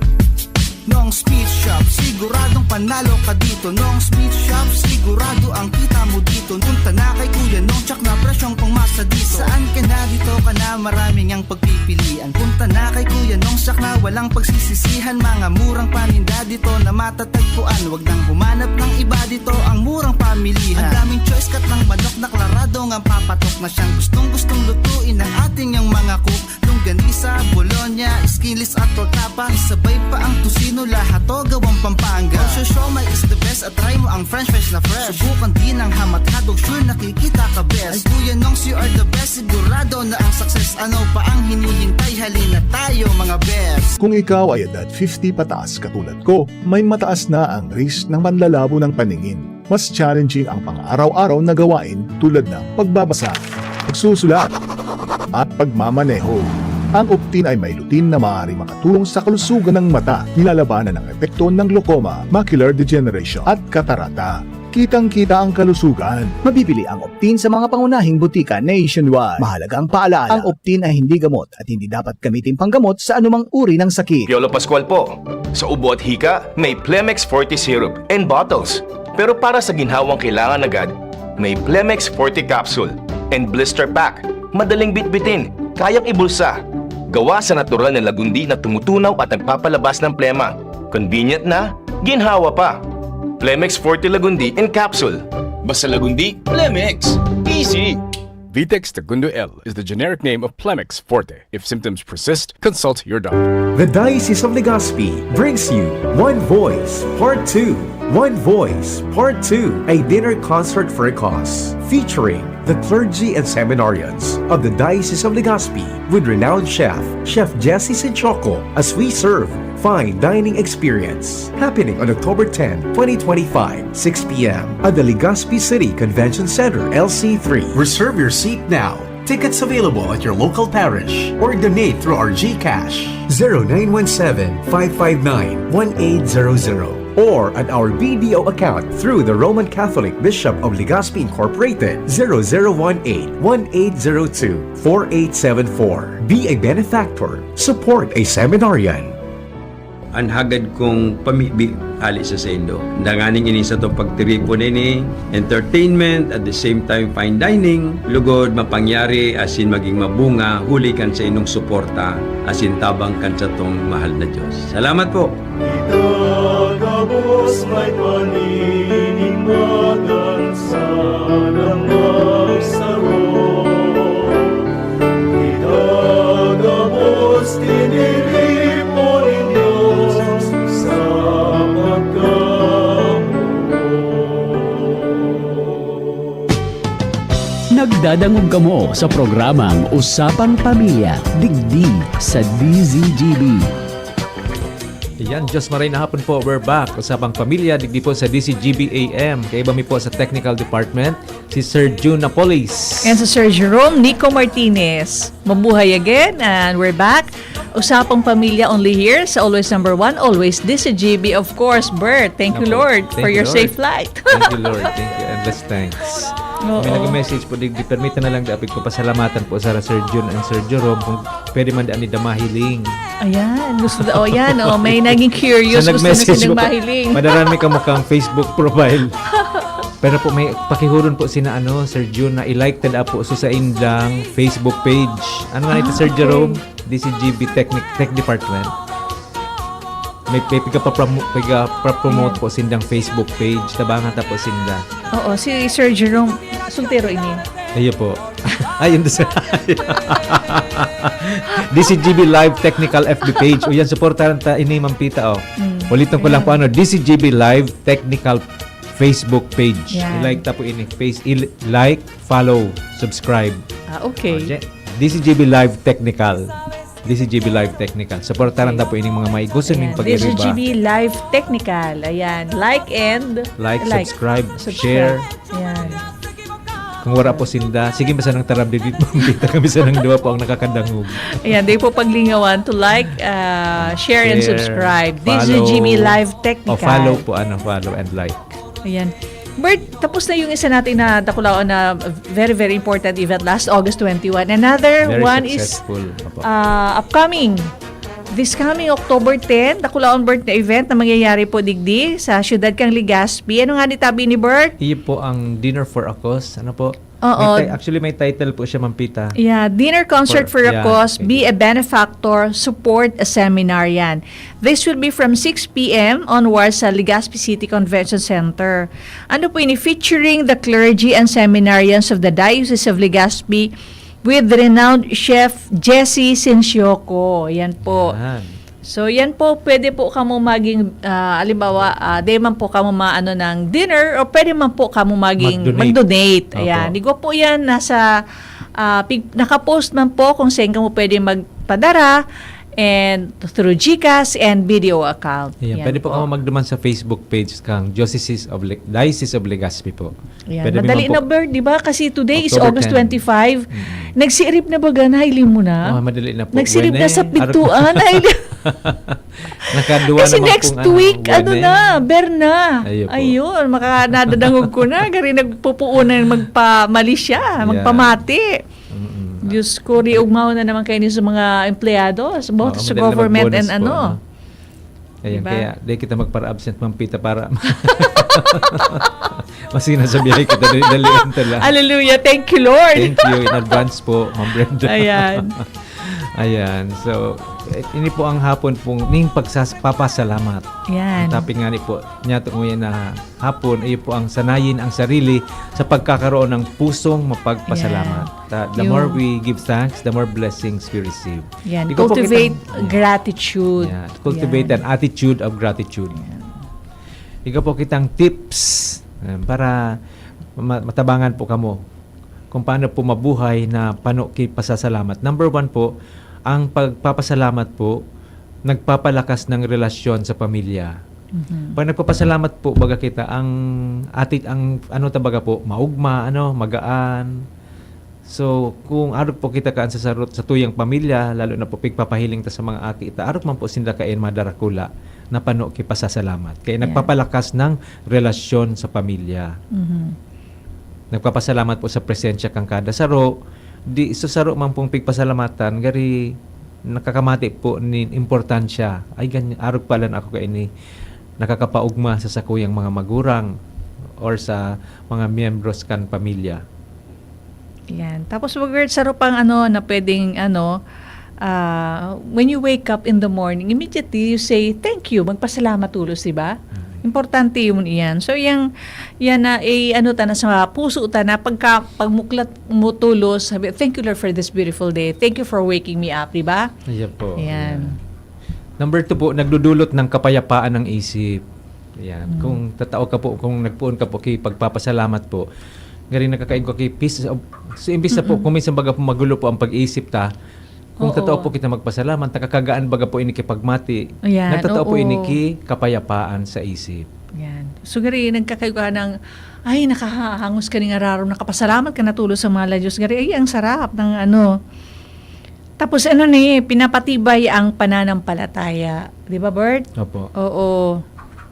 [SPEAKER 7] Nong Speed Shop, siguradong panalo ka dito. Nong Speed Shop, sigurado ang kita mo dito. Punta na kay Kuya Nong, tsak na presyong pangmasa dito. Saan ka na dito ka na, maraming ang pagpipilian. Punta na kay Kuya Nong, tsak na walang pagsisisihan. Mga murang paninda dito na matatagpuan. Huwag nang humanap ng iba dito, ang murang pamilihan. Ang daming choice, kat ng manok na klarado nga papatok na siyang gustong lutuin ng ating yung mga cook. Longganisa, Bologna, skinless at tortapa. Isabay pa ang tusino, lahat to gawang Pampanga. Kung siomai is the best at try mo ang french fries na fresh. Subukan din ang hamat-hadog, sure nakikita ka best. Ay Kuya Nongs, you are the best, sigurado na ang success. Ano pa ang hinihintay, halina tayo mga best.
[SPEAKER 8] Kung ikaw ay edad 50 pataas katulad ko, may mataas na ang risk ng panlalabo ng paningin. Mas challenging ang pang-araw-araw na gawain tulad ng pagbabasa, pagsusulat, at pagmamaneho. Ang Optin ay may lutein na maaaring makatulong sa kalusugan ng mata, nilalabanan ng epekto ng glaucoma, macular degeneration at katarata. Kitang-kita ang kalusugan.
[SPEAKER 9] Mabibili ang Optin sa mga pangunahing butika nationwide. Mahalagang paalala, ang Optin ay hindi gamot at hindi dapat gamitin panggamot sa anumang uri ng sakit.
[SPEAKER 10] Piolo Pascual po. Sa ubo at hika, may Plemex Forte Syrup and bottles. Pero para sa ginhawang kailangan agad, may Plemex Forte Capsule and Blister Pack. Madaling bitbitin, kayang ibulsa. Gawa sa natural na lagundi na tumutunaw at nagpapalabas ng plema. Convenient na, ginhawa pa. Plemex Forte Lagundi in Capsule. Basta lagundi, Plemex. Easy!
[SPEAKER 6] Vitex Segundo L is the generic name of Plemex Forte. If symptoms persist, consult your doctor.
[SPEAKER 3] The Diocese of Legazpi brings you One Voice Part 2. One Voice Part 2, a dinner concert for a cause, featuring the clergy and seminarians of the Diocese of Legazpi with renowned chef Jesse Sinchoco, as we serve fine dining experience, happening on October 10, 2025, 6 p.m. at the Legazpi City Convention Center, LC3. Reserve your seat now. Tickets available at your local parish or donate through our GCash 0917-559-1800 or at our BDO account through the Roman Catholic Bishop of Legazpi Incorporated 0018-1802-4874. Be a benefactor. Support a seminarian.
[SPEAKER 11] Anhagad kong ali sa sendo. Danganing ini sa itong pagtiripo nini, entertainment, at the same time fine dining, lugod mapangyari asin maging mabunga, huli kan sa inong suporta, asin tabang kan sa itong mahal na Diyos. Salamat po!
[SPEAKER 12] Itagabos may paninimagan sana magsaro. Itagabos tiniripo ninyo sa pagkamo.
[SPEAKER 13] Nagdadangog kamo sa programang Usapang Pamilya, digdi sa DZGB.
[SPEAKER 2] Yan, Diyos maray na hapon po. We're back. Usapang Pamilya, digdi po sa DCGB AM. Kaiba mi po sa Technical Department, si Sir June Napolis.
[SPEAKER 1] And sa Sir Jerome Nico Martinez. Mabuhay again, and we're back. Usapang Pamilya only here sa Always Number 1, Always DCGB. Of course, Bert. Thank you, Lord,
[SPEAKER 2] Thank
[SPEAKER 1] for
[SPEAKER 2] you,
[SPEAKER 1] your
[SPEAKER 2] Lord.
[SPEAKER 1] safe flight.
[SPEAKER 2] Thank you, Lord. Thank you. Endless thanks.
[SPEAKER 1] Oo.
[SPEAKER 2] May nag-message po, di permita na lang dapat ko pasalamatan po sa Sir June and Sir Jerome kung pwede man daan ni Damahiling.
[SPEAKER 1] Ayan, gusto na, yan, may naging curious, gusto na silang mahiling.
[SPEAKER 2] Madarami ka mukhang Facebook profile. Pero po may pakihuron po sina Sir June na i-like tada po sa indang Facebook page. Ano nga ito, Sir
[SPEAKER 1] okay.
[SPEAKER 2] Jerome? DCGB Tech Department. May pa-promote po sindang Facebook page. Tabangan ta po sinda.
[SPEAKER 1] Oo, si Sir Jerome, soltero ini.
[SPEAKER 2] Ayun po. Ayun sa DCGB Live Technical FB page. O yan, supportahan ta ini Mampita. Ulitin ko lang po DCGB Live Technical Facebook page.
[SPEAKER 1] Yan.
[SPEAKER 2] I-like ta po ini. Like, follow, subscribe.
[SPEAKER 1] Okay.
[SPEAKER 2] DCGB Live Technical. DCGB Live Technical. Supportahan ta po ini mga maigusin ning pag-iriba.
[SPEAKER 1] DCGB Live Technical. Ayan. Like and
[SPEAKER 2] subscribe, share.
[SPEAKER 1] Ayan.
[SPEAKER 2] Kung wala po sinda, sige basta nang tarab dito Mampita kami sa nang duwa po ang nakakadangog.
[SPEAKER 1] Ayan, di po paglingawan to like, share and subscribe. DCGB Live Technical.
[SPEAKER 2] O follow po, follow and like.
[SPEAKER 1] Ayan. Bert, tapos na yung isa natin na dakulao na very, very important event last August 21. Another
[SPEAKER 2] Very
[SPEAKER 1] one
[SPEAKER 2] successful.
[SPEAKER 1] is upcoming. This coming October 10, dakulaon Bert na event na mangyayari po digdi sa Siyudad Kang Legazpi. Ano nga nitabi ni Bert?
[SPEAKER 2] Iyon po ang Dinner for a Cause. Ano po?
[SPEAKER 1] Oo.
[SPEAKER 2] Actually, may title po siya, Mampita.
[SPEAKER 1] Yeah, dinner concert for a cause, be a benefactor, support a seminarian. This will be from 6 p.m. onwards sa Legazpi City Convention Center. Ano po ini? Featuring the clergy and seminarians of the Diocese of Legazpi with renowned chef Jesse Sincioko. Yan po.
[SPEAKER 2] Yan.
[SPEAKER 1] So, yan po, pwede po kamo maging, alimbawa, di man po kamo maano ng dinner o pwede man po kamo maging mag-donate. Ayan. Di ko po yan, nasa, nakapost man po kung saan kamo pwede magpadara and through GCash and video account.
[SPEAKER 2] Yan. Pwede po kamo magduman sa Facebook page kang Diocese of Legazpi po.
[SPEAKER 1] Yan.
[SPEAKER 2] Pwede
[SPEAKER 1] Madali na, Bert, di ba? Kasi today is August 25. Nagsirip na ba gana? Hiling mo na?
[SPEAKER 2] Madali na po.
[SPEAKER 1] Nagsirip na sa pituan.
[SPEAKER 2] Nakaduwa
[SPEAKER 1] kasi
[SPEAKER 2] naman
[SPEAKER 1] next week, Berna.
[SPEAKER 2] Ayun po.
[SPEAKER 1] Ayun, nadadangog ko na. Gari nagpupuunan magpamali siya, magpamati. Diyos ko, riugmaw na naman kayo sa mga empleyado, both sa government and
[SPEAKER 2] po, Ayan, diba? Kaya di kita magpara-absent, Mampita, para masina sa biyahe kita. Dalian tala.
[SPEAKER 1] Hallelujah. Thank you, Lord.
[SPEAKER 2] Thank you in advance po, Ma'am Brenda.
[SPEAKER 1] Ayan.
[SPEAKER 2] Ayan. So, ini po ang hapon pong ning pagpapasalamat.
[SPEAKER 1] Yan.
[SPEAKER 2] Tapi nga ni po, niya ito ngayon na hapon, iyo po ang sanayin ang sarili sa pagkakaroon ng pusong mapagpasalamat. The more we give thanks, the more blessings we receive.
[SPEAKER 1] Yan. Cultivate gratitude.
[SPEAKER 2] Yeah. Cultivate an attitude of gratitude. Ikaw po kitang tips para matabangan po kamo kung paano po mabuhay na pasasalamat. Number 1 po, ang pagpapasalamat po, nagpapalakas ng relasyon sa pamilya. Pag nagpapasalamat po, baga kita, ang ano tabaga po, maugma, magaan. So, kung arog po kita kaan sa sarot sa tuyang pamilya, lalo na po pigpapahiling ta sa mga aki, ita arog man po sinda kain madarakula na pano ki pasasalamat. Kaya nagpapalakas ng relasyon sa pamilya. Nagpapasalamat po sa presensya kang kada saro. Di sa saro man pong pigpasalamatan, gari nakakamati po ni importansya. Ay ganyan, arog pala na ako kaini nakakapaugma sa sakuyang mga magurang or sa mga miyembros kan pamilya.
[SPEAKER 1] Yan. Tapos wag saro pang na pwedeng when you wake up in the morning, immediately you say thank you, magpasalamat tulos, di ba? Importante yun iyan. So yan na ta na sa puso ta na pagmuklat mo tulos, sabi, thank you Lord for this beautiful day. Thank you for waking me up, di ba?
[SPEAKER 2] Ayan po.
[SPEAKER 1] Yan.
[SPEAKER 2] Number 2 po, nagdudulot ng kapayapaan ng isip. Ayan. Kung tatao ka po, kung nagpuon ka po kay pagpapasalamat po, galing nakakain ko kay peace of, so imbis na po, kung minsan baga po magulo po ang pag-iisip ta, kung totoo po kita magpasalamat, nakakagaan baga po ini kay pagmati,
[SPEAKER 1] Ayan,
[SPEAKER 2] nagtotoo po
[SPEAKER 1] oo.
[SPEAKER 2] ini kay kapayapaan sa isip.
[SPEAKER 1] Yan. So gari nagkakayo ka ng ay nakahangos ka ning araro, nakapasalamat ka na tulos sa mahal na Diyos. Gari ay ang sarap ng Tapos pinapatibay ang pananampalataya. 'Di ba, Bert?
[SPEAKER 2] Opo.
[SPEAKER 1] Oo.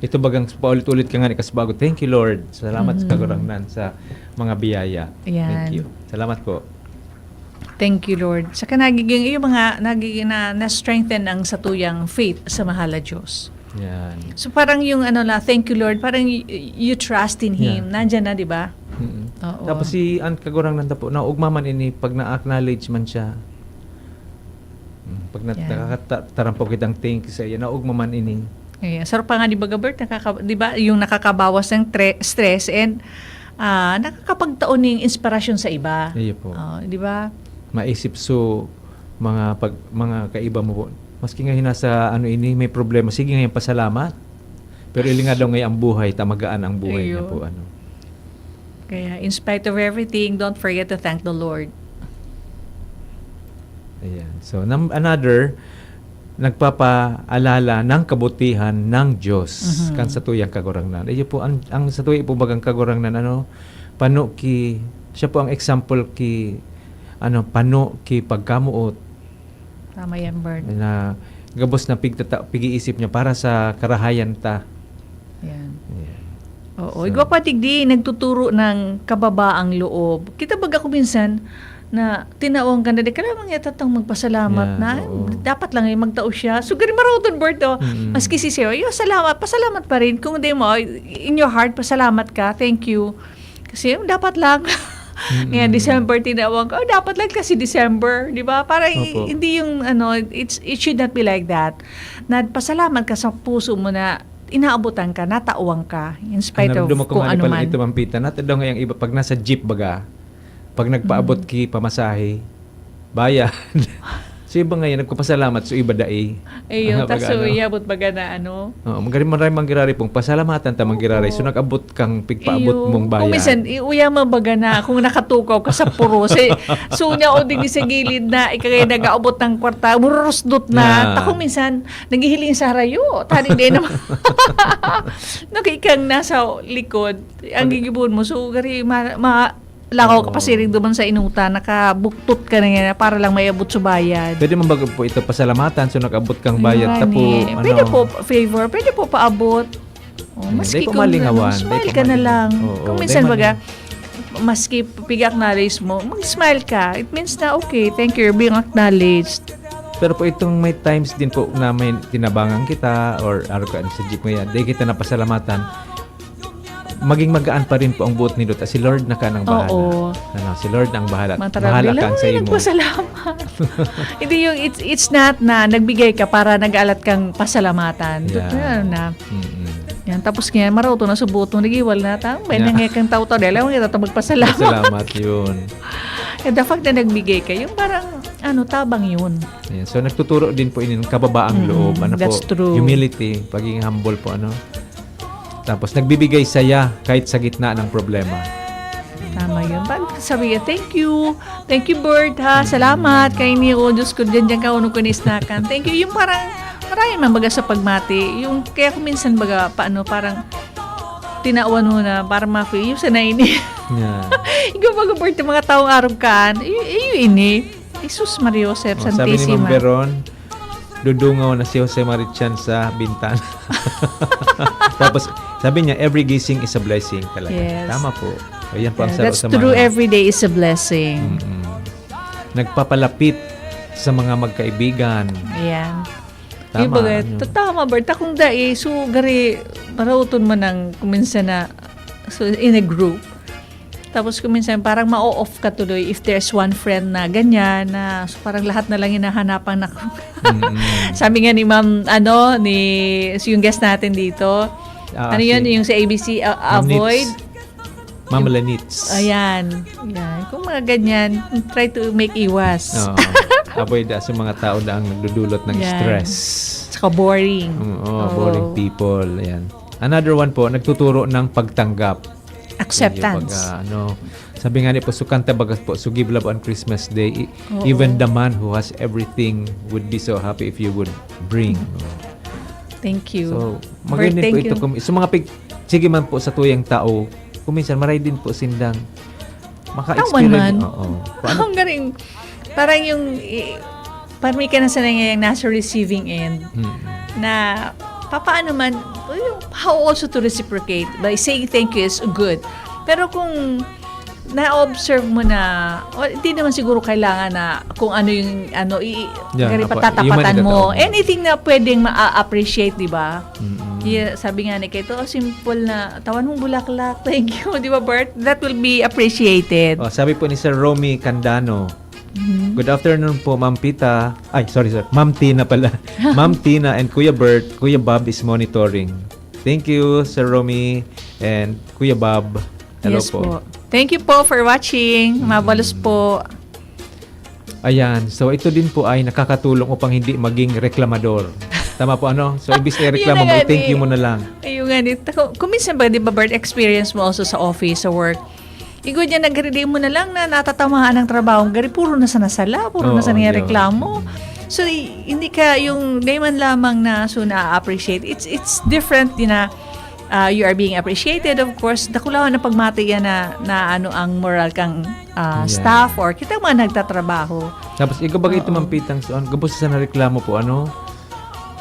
[SPEAKER 2] Ito bagang paulit-ulit ka nga ni kasbago. Thank you Lord. Salamat sa kagurangnan sa mga biyaya.
[SPEAKER 1] Ayan.
[SPEAKER 2] Thank you. Salamat po.
[SPEAKER 1] Thank you, Lord. Saka nagiging na-strengthen ang satuyang faith sa mahal na Diyos.
[SPEAKER 2] Yan.
[SPEAKER 1] So parang yung thank you, Lord, parang you trust in Him. Nandiyan na, di ba? Oo.
[SPEAKER 2] Tapos si ang kagurangnan ta po, naugmaman ini pag na-acknowledge man siya. Pag nakatarampo kitang thank you sa iya, naugmaman ini.
[SPEAKER 1] Ayan. Sarap pa nga, di ba, Gabert? Di ba, yung nakakabawas ng stress and nakakapagtaon ng inspirasyon sa iba.
[SPEAKER 2] Iyo po.
[SPEAKER 1] Di ba?
[SPEAKER 2] Maisip so mga kaiba mo po. Maski nga hinasa ini may problema, sige ngayon pasalamat. Pero ili nga daw ngayon ang buhay, tamagaan ang buhay niya po
[SPEAKER 1] Kaya in spite of everything, don't forget to thank the Lord.
[SPEAKER 2] Ayan. So another nagpapaalala ng kabutihan ng Diyos kan sa tuyang kagurangnan. Iyo po ang sa tuyang po bagang kagurangnan pano ki siya po ang example ki pano ki pagkamuot.
[SPEAKER 1] Tama yan, Bert.
[SPEAKER 2] Na gabos na pigi-isip niya para sa karahayan ta.
[SPEAKER 1] Yan.
[SPEAKER 2] Yeah.
[SPEAKER 1] Oo. Igwa patigdi, nagtuturo ng kababaang loob. Kita baga ko minsan na tinawang ka na di kailangan niya tatang magpasalamat na dapat lang magtao siya. So gani maruton, Bert, maski si Seo, pasalamat pa rin. Kung di mo, in your heart, pasalamat ka, thank you. Kasi dapat lang. Ngayon, December tinawag ko, dapat lang kasi December, di ba? Para hindi yung, it should not be like that. Na pasalamat ka sa puso mo na inaabutan ka, natauwang ka, in spite of kung ano man.
[SPEAKER 2] Ito mampitan, natin daw ngayong iba, pag nasa jeep baga, pag nagpaabot ki pamasahe, bayad. So iba ngayon, nagpapasalamat, so iba dae.
[SPEAKER 1] Ayun, tapos iabot baga na
[SPEAKER 2] magaling maraming manggirari pong pasalamatan ta manggirari. So nag-abot kang pigpaabot mong bayad.
[SPEAKER 1] Kung minsan, uya mo baga na kung nakatukaw ka sa puro. So niya o din sa gilid na ikagay nag-aabot ng kwarta, murusdot na. Takong minsan, naghihiling sa harayo. Tani din naman. Nakikang nasa likod, ang gigibon mo. So gari, lakaw ka pa siring duman sa inuta, nakabuktot ka na yan para lang may abot sa bayad.
[SPEAKER 2] Pwede man bago po ito pasalamatan, so nakabot kang bayad.
[SPEAKER 1] Pwede po favor, pwede po paabot. Maski kung smile ka na lang. Kung minsan baga, maski pig-acknowledge mo, mag-smile ka. It means na okay, thank you, you're being acknowledged.
[SPEAKER 2] Pero po itong may times din po na may tinabangan kita or araw ka sa jeep mo yan, di kita napasalamatan, maging magaan pa rin po ang buot nito. Si Lord na ka nang bahala.
[SPEAKER 1] Oo.
[SPEAKER 2] Si Lord ang bahala.
[SPEAKER 1] Bahala ka sa imo. Nagpasalamat. Hindi yung it's not na nagbigay ka para nag-alat kang pasalamatan.
[SPEAKER 2] Yeah.
[SPEAKER 1] Yan, tapos ngayon, marauto na sa buto, nagiwal na tang, may nangyay kang tao-tao, dahil ako nga magpasalamat.
[SPEAKER 2] Salamat yun.
[SPEAKER 1] And the fact na nagbigay ka, yung parang, tabang yun.
[SPEAKER 2] Yeah. So, nagtuturo din po ini ng kababaang loob.
[SPEAKER 1] That's true.
[SPEAKER 2] Humility, pagiging humble po, Tapos, nagbibigay saya kahit sa gitna ng problema.
[SPEAKER 1] Tama yun. Pag sabi ka, thank you, Bert, ha, salamat, kay niyo, Diyos ko, dyan ka, unong ko nisnakan. Thank you. Yung parang, marami man baga sa pagmati. Yung, kaya kung minsan baga, parang, tinauan mo na para ma-feel yung sanay ni.
[SPEAKER 2] Yeah.
[SPEAKER 1] Ikaw mag-abort yung mga taong araw kan, iyo ini. Jesus Maria Joseph
[SPEAKER 2] Sabi ni Ma'am
[SPEAKER 1] Santissima.
[SPEAKER 2] Veron, dudungaw na si Jose Marichan sa bintana. Tapos, sabi niya, every gising is a blessing talaga.
[SPEAKER 1] Yes.
[SPEAKER 2] Tama po. Ayan po ang
[SPEAKER 1] Yeah,
[SPEAKER 2] saro
[SPEAKER 1] that's
[SPEAKER 2] sa
[SPEAKER 1] true.
[SPEAKER 2] mga
[SPEAKER 1] Every day is a blessing.
[SPEAKER 2] nagpapalapit sa mga magkaibigan.
[SPEAKER 1] Ayan.
[SPEAKER 2] Tama.
[SPEAKER 1] Yung baga, tama ba? Takong dai, so gari, marauton mo ng kuminsan na, so in a group. Tapos kuminsan parang ma-off ka tuloy if there's one friend na ganyan, na so parang lahat na lang hinahanapan na. Sabi nga ni Ma'am, yung guest natin dito, ano yun, yung sa ABC, avoid.
[SPEAKER 2] Ma'am Lanitz.
[SPEAKER 1] Ayan. Kung mga ganyan, try to make iwas.
[SPEAKER 2] Oo. Avoid sa mga tao na ang nagdudulot ng
[SPEAKER 1] Yan.
[SPEAKER 2] stress.
[SPEAKER 1] Saka boring.
[SPEAKER 2] Boring people. Ayan. Another one po, nagtuturo ng pagtanggap.
[SPEAKER 1] Acceptance.
[SPEAKER 2] Sabi nga ni po, sukanta bagas po, so give love on Christmas Day.
[SPEAKER 1] Oo.
[SPEAKER 2] Even the man who has everything would be so happy if you would bring.
[SPEAKER 1] Thank you.
[SPEAKER 2] So,
[SPEAKER 1] Bert,
[SPEAKER 2] magaling po ito. So, sige man po sa tuyang tao, kuminsan, maray din po sindang
[SPEAKER 1] Tawan man.
[SPEAKER 2] Oo.
[SPEAKER 1] Ang galing. Parang yung, parang may ka na sanay ngayong nasa receiving end. Na, paano man, how also to reciprocate by saying thank you is good. Pero kung na-observe mo na, hindi naman siguro kailangan na kung ano yung, patatapatan mo. Anything na pwedeng ma-appreciate, di ba? Yeah, sabi nga ni Kaito, simple na, tawan mong bulaklak, thank you, di ba, Bert? That will be appreciated.
[SPEAKER 2] Sabi po ni Sir Romy Candano, good afternoon po, Ma'am Pita. Sorry. Ma'am Tina pala. Ma'am Tina and Kuya Bert, Kuya Bob is monitoring. Thank you, Sir Romy and Kuya Bob. Hello
[SPEAKER 1] Yes
[SPEAKER 2] po.
[SPEAKER 1] Thank you po for watching. Mabalos po.
[SPEAKER 2] Ayan. So, ito din po ay nakakatulong upang hindi maging reklamador. Tama po, So, imbis na reklamo mo, thank you mo na lang.
[SPEAKER 1] Ayun nga dito. Kung minsan ba, di ba, Bert, experience mo also sa office, sa work, Igo niya, nag-relay mo na lang na natatamaan ng trabaho. Gari, puro na sa nasala, puro na sa reklamo. So, hindi ka yung layman lamang na so na-appreciate. It's different din na you are being appreciated, of course. Dakulawan na pagmati yan na ano ang moral kang staff or kita mga nagtatrabaho.
[SPEAKER 2] Tapos, ikaw bagay ito, Ma'am Pitang, so, gabos sa nareklamo po,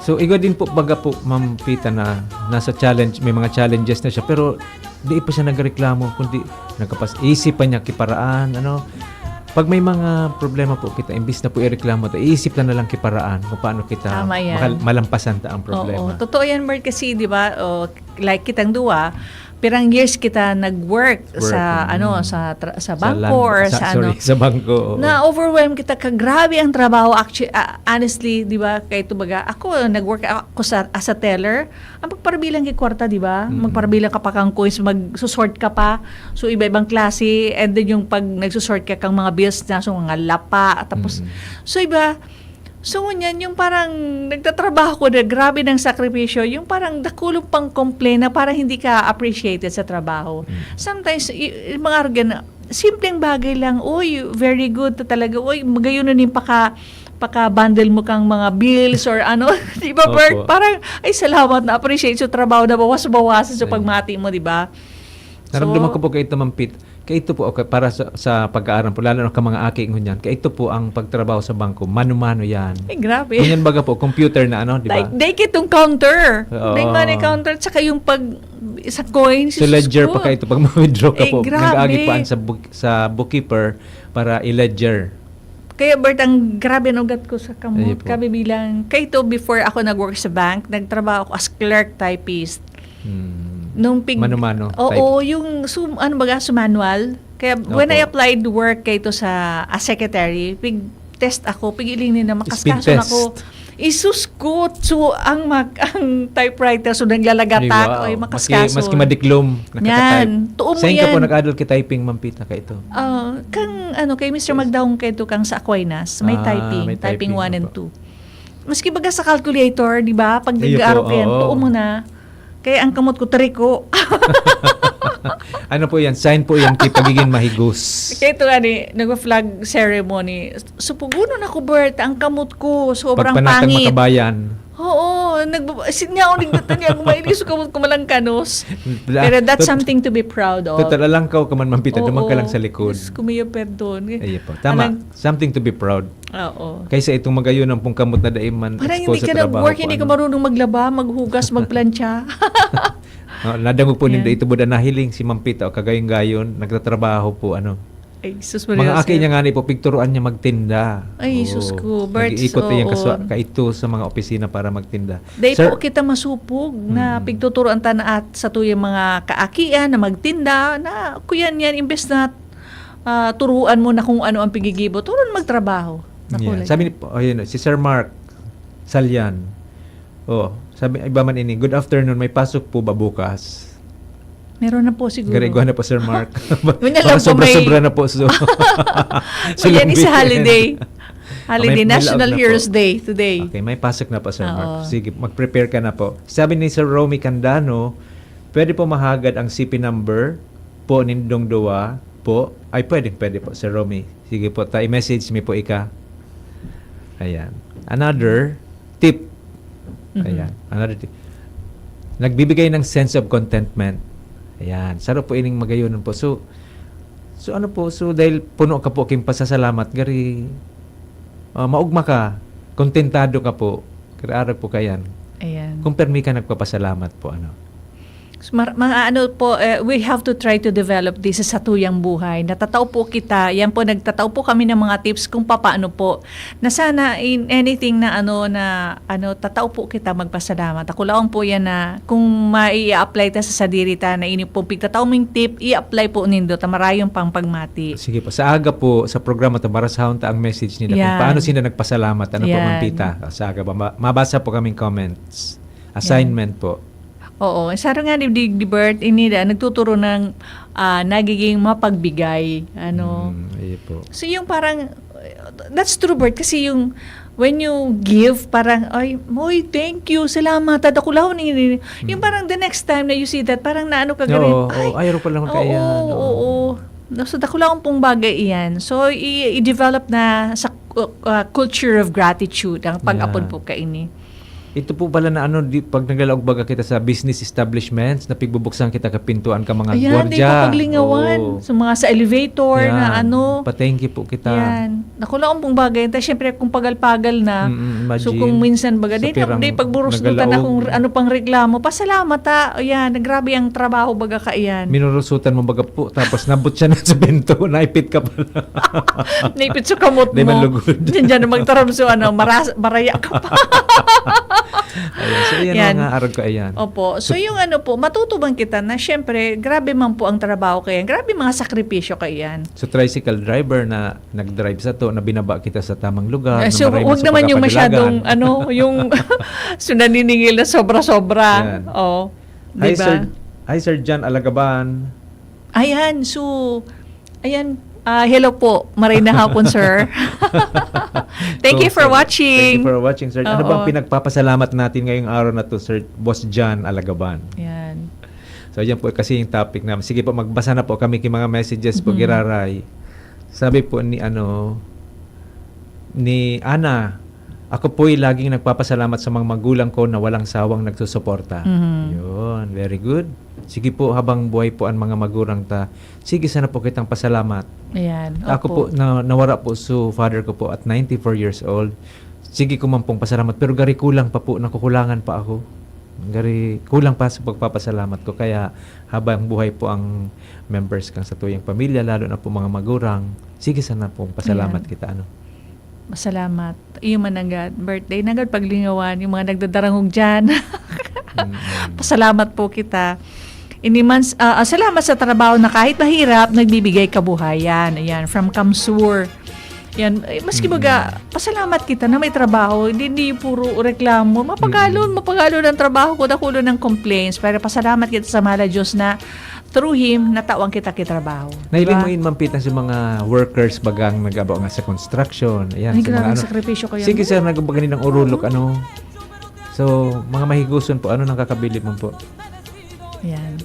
[SPEAKER 2] So, ikaw din po, baga po, Ma'am Pita, na nasa challenge, may mga challenges na siya, pero di pa siya nagreklamo, kundi isip pa niya kiparaan, Pag may mga problema po kita, imbis na po ireklamo, iisip na lang kiparaan kung paano kita malampasan ang problema.
[SPEAKER 1] Oo, totoo yan, Bert, kasi, di ba, like kitang duwa, pirang years kita nag-work sa sa bangko
[SPEAKER 2] sa bangko.
[SPEAKER 1] Na overwhelm kita grabe ang trabaho actually honestly, 'di ba? Kay tubaga ako nag-work ako as a teller. Ang pagparabilang kay kwarta, 'di ba? Magparabilang ka pa kang coins, magsusort ka pa. So iba-ibang klase and then yung pag nagsusort ka kang mga bills na so mga lapa tapos so iba. So, yan, yung parang nagtatrabaho ko na grabe ng sakripisyo, yung parang dakulong pang complain na parang hindi ka appreciated sa trabaho. Sometimes, mga argan, simpleng bagay lang, very good talaga, magayon na yung paka-bundle mo kang mga bills or di ba, Bert? Parang, salamat na appreciate sa trabaho na bawas-bawasan sa pagmati mo, di ba?
[SPEAKER 2] Naramdaman ko po kay ito, Ma'am Pit. Kaya ito po, para sa pag-aaral po, lalo na ka mga aki ngunyan, kaya ito po ang pagtrabaho sa bangko, mano-mano yan.
[SPEAKER 1] Grabe.
[SPEAKER 2] Ganyan baga po, computer na di ba?
[SPEAKER 1] Like itong counter. Like money counter, tsaka yung sa coins.
[SPEAKER 2] So ledger pa kayo ito, pag ma-withdraw ka po,
[SPEAKER 1] grabe.
[SPEAKER 2] nag-agi pa sa bookkeeper para i-ledger.
[SPEAKER 1] Kaya Bert, ang grabe nugat ko sa kamot. Kabi bilang, kaya ito before ako nag-work sa bank, nagtrabaho ako as clerk typist.
[SPEAKER 2] Mano-mano.
[SPEAKER 1] Oo, yung manual. Kaya when I applied work kay to sa as secretary, pig-test ako, pig-iling na makaskason ako. Isus ko, so ang typewriter, so naglalagatak, makaskason.
[SPEAKER 2] Maski madiklom,
[SPEAKER 1] nakaka-type. Tuon mo yan.
[SPEAKER 2] Saan ka po nag-adult ki typing, Ma'am Pita, ka ito?
[SPEAKER 1] Kay Mr. Magdaong kay to kang sa Aquinas, may typing 1 and 2. Maski baga sa calculator, di ba? Pag nag-aaral ka yan, tuon mo na. Kaya ang kamot ko, tariko.
[SPEAKER 2] Ano po yan? Sign po yan kay pagiging mahigos.
[SPEAKER 1] Kaya ito nag-flag ceremony. So, pugunon ako, Bert, ang kamot ko, sobrang pangit.
[SPEAKER 2] Pagpanatang makabayan.
[SPEAKER 1] Oo, sinyaw nigdatan niya kumailis ko kumalangkanos. Pero that's something to be proud of.
[SPEAKER 2] Total lang ka man mampita, naman ka lang sa likod.
[SPEAKER 1] Kumiyo perdon.
[SPEAKER 2] Ay po. Tama. Something to be proud.
[SPEAKER 1] Oo.
[SPEAKER 2] Kaysa itong magayon ng pong kamot na daiman
[SPEAKER 1] Parang hindi
[SPEAKER 2] exposed
[SPEAKER 1] ka
[SPEAKER 2] sa trabaho.
[SPEAKER 1] nag-work, hindi ka marunong maglaba, maghugas, magplantsa.
[SPEAKER 2] Nadangog po nindo ito buda nahiling si Mampita o kagayon-gayon, nagtatrabaho po
[SPEAKER 1] Ay, sus
[SPEAKER 2] mga aki niya nga ni po, picturuan niya magtinda.
[SPEAKER 1] Ay, sus ko. Bert,
[SPEAKER 2] nag-iikot niya kaito sa mga opisina para magtinda.
[SPEAKER 1] Day po kita masupog na pigtuturoan ta na at sa tuyang mga kaakian na magtinda na kuyan yan, imbes na turuan mo na kung ano ang pigigibo, turuan magtrabaho.
[SPEAKER 2] Yeah. Sabi ni si Sir Mark Salyan. Sabi iba man ini, good afternoon, may pasok po ba bukas?
[SPEAKER 1] Meron na po siguro.
[SPEAKER 2] Gariguan na po Sir Mark.
[SPEAKER 1] Baka
[SPEAKER 2] sobra-sobra na po. So
[SPEAKER 1] yan is holiday. Holiday, National Heroes Day today.
[SPEAKER 2] Okay, may pasok na po Sir Mark. Sige, mag-prepare ka na po. Sabi ni Sir Romy Candano, pwede po mahagad ang CP number po nindong duwa po. Ay, pwede po Sir Romy. Sige po, i-message mi po ika. Ayan. Another tip. Ayan. Another tip. Nagbibigay ng sense of contentment. Ayan. Sarap po ining magayonon po. So dahil puno ka po king pasasalamat, gari maugma ka, kontentado ka po, gari araw po kayan.
[SPEAKER 1] Ayan.
[SPEAKER 2] Kung permi ka nagpapasalamat po,
[SPEAKER 1] So, we have to try to develop this sa tuyang buhay. Natatao po kita, yan po, nagtatao po kami ng mga tips kung paano po. Na sana in anything na tatao po kita magpasalamat. Ako lang po yan na kung mai-apply ta sa sadiri ta na inipong pigtatao mong tip, i-apply po nindo, tamarayong pang pagmati.
[SPEAKER 2] Sige po, sa aga po, sa programa ta Barasahon ta ang message nila kung paano sila nagpasalamat. Po, Mampita? Sa aga ba? Mabasa po kaming comments. Assignment po.
[SPEAKER 1] Oo. Saro nga ni Bert, nagtuturo ng nagiging mapagbigay.
[SPEAKER 2] Po.
[SPEAKER 1] So yung parang, that's true Bert, kasi yung when you give, parang, thank you, salamat, tadakulaw ni. Yung parang the next time na you see that, parang naano ka garin.
[SPEAKER 2] Ayaw pa lang magkaiyan.
[SPEAKER 1] Oo. So dakulaw pong bagay iyan. So i-develop na sa culture of gratitude, ang pag-apod po kaini.
[SPEAKER 2] Ito po pala na pag naglalawag baga kita sa business establishments, na pigbubuksan kita kapintuan ka mga
[SPEAKER 1] Ayan, di
[SPEAKER 2] gwardiya.
[SPEAKER 1] pa paglingawan. So mga sa elevator na
[SPEAKER 2] Pa-thank you po kita.
[SPEAKER 1] Yan. Nakulaong pong bagay. Siyempre kung pagal-pagal na. So kung minsan baga, di pagburos na kung ano pang reklamo, pasalamat Ayan, grabe ang trabaho baga ka iyan.
[SPEAKER 2] Minurusutan mo baga po, tapos nabot siya na sa bento, naipit ka pala.
[SPEAKER 1] Naipit sa kamot mo.
[SPEAKER 2] Di malugod.
[SPEAKER 1] Diyan na magtaram so maraya ka pa.
[SPEAKER 2] Ayan. So, yan mga arag ko, ayan.
[SPEAKER 1] Opo. So, yung matutubang kita na, syempre, grabe man po ang trabaho kayan. Grabe mga sakripisyo kayan.
[SPEAKER 2] So, tricycle driver na nag-drive sa to, na binaba kita sa tamang lugar.
[SPEAKER 1] So, huwag naman yung masyadong, yung sunaniningil na sobra-sobra. Diba?
[SPEAKER 2] Hi, Sir John Alagaban.
[SPEAKER 1] Ayan. So, ayan. Hello po. Marina hapon, sir. Thank you for watching.
[SPEAKER 2] Thank you for watching, sir. Ano bang pinagpapasalamat natin ngayong araw na to, Sir Boss John Alagaban?
[SPEAKER 1] Yan.
[SPEAKER 2] So, yan po kasi yung topic namin. Sige po, magbasa na po kami ng mga messages po, Giraray. Sabi po ni Ana, ako po'y laging nagpapasalamat sa mga magulang ko na walang sawang nagsusuporta. Yun, very good. Sige po, habang buhay po ang mga magulang ta, sige sana po kitang pasalamat.
[SPEAKER 1] Ayan.
[SPEAKER 2] Ako po, nawara po so father ko po at 94 years old. Sige ko man pong pasalamat, pero gari kulang pa po, nakukulangan pa ako. Gari kulang pa sa pagpapasalamat ko. Kaya habang buhay po ang members kang sa tuyang pamilya, lalo na po mga magurang, sige sana pong pasalamat kita.
[SPEAKER 1] Masalamat. Iyo managad. Birthday nagad paglingawan. Yung mga nagdadarangog dyan. Pasalamat po kita. Salamat sa trabaho na kahit mahirap, nagbibigay kabuhayan. Ayan, from Kamsur. Yan, maski baga, pasalamat kita na may trabaho. Hindi puro reklamo. Mapagalon ang trabaho ko. Dakulo ng complaints. Pero pasalamat kita sa mahal na Diyos na through Him, natawang kita kitrabaho.
[SPEAKER 2] Nahiling mo mampitan sa mga workers bagang nag-abo nga sa construction. Ayan,
[SPEAKER 1] ay,
[SPEAKER 2] sa mga
[SPEAKER 1] sakripisyo kayo.
[SPEAKER 2] Sige sir, nagabaganin ng urulok, So, mga mahiguson po, nang kakabili mo po?
[SPEAKER 1] Ayan.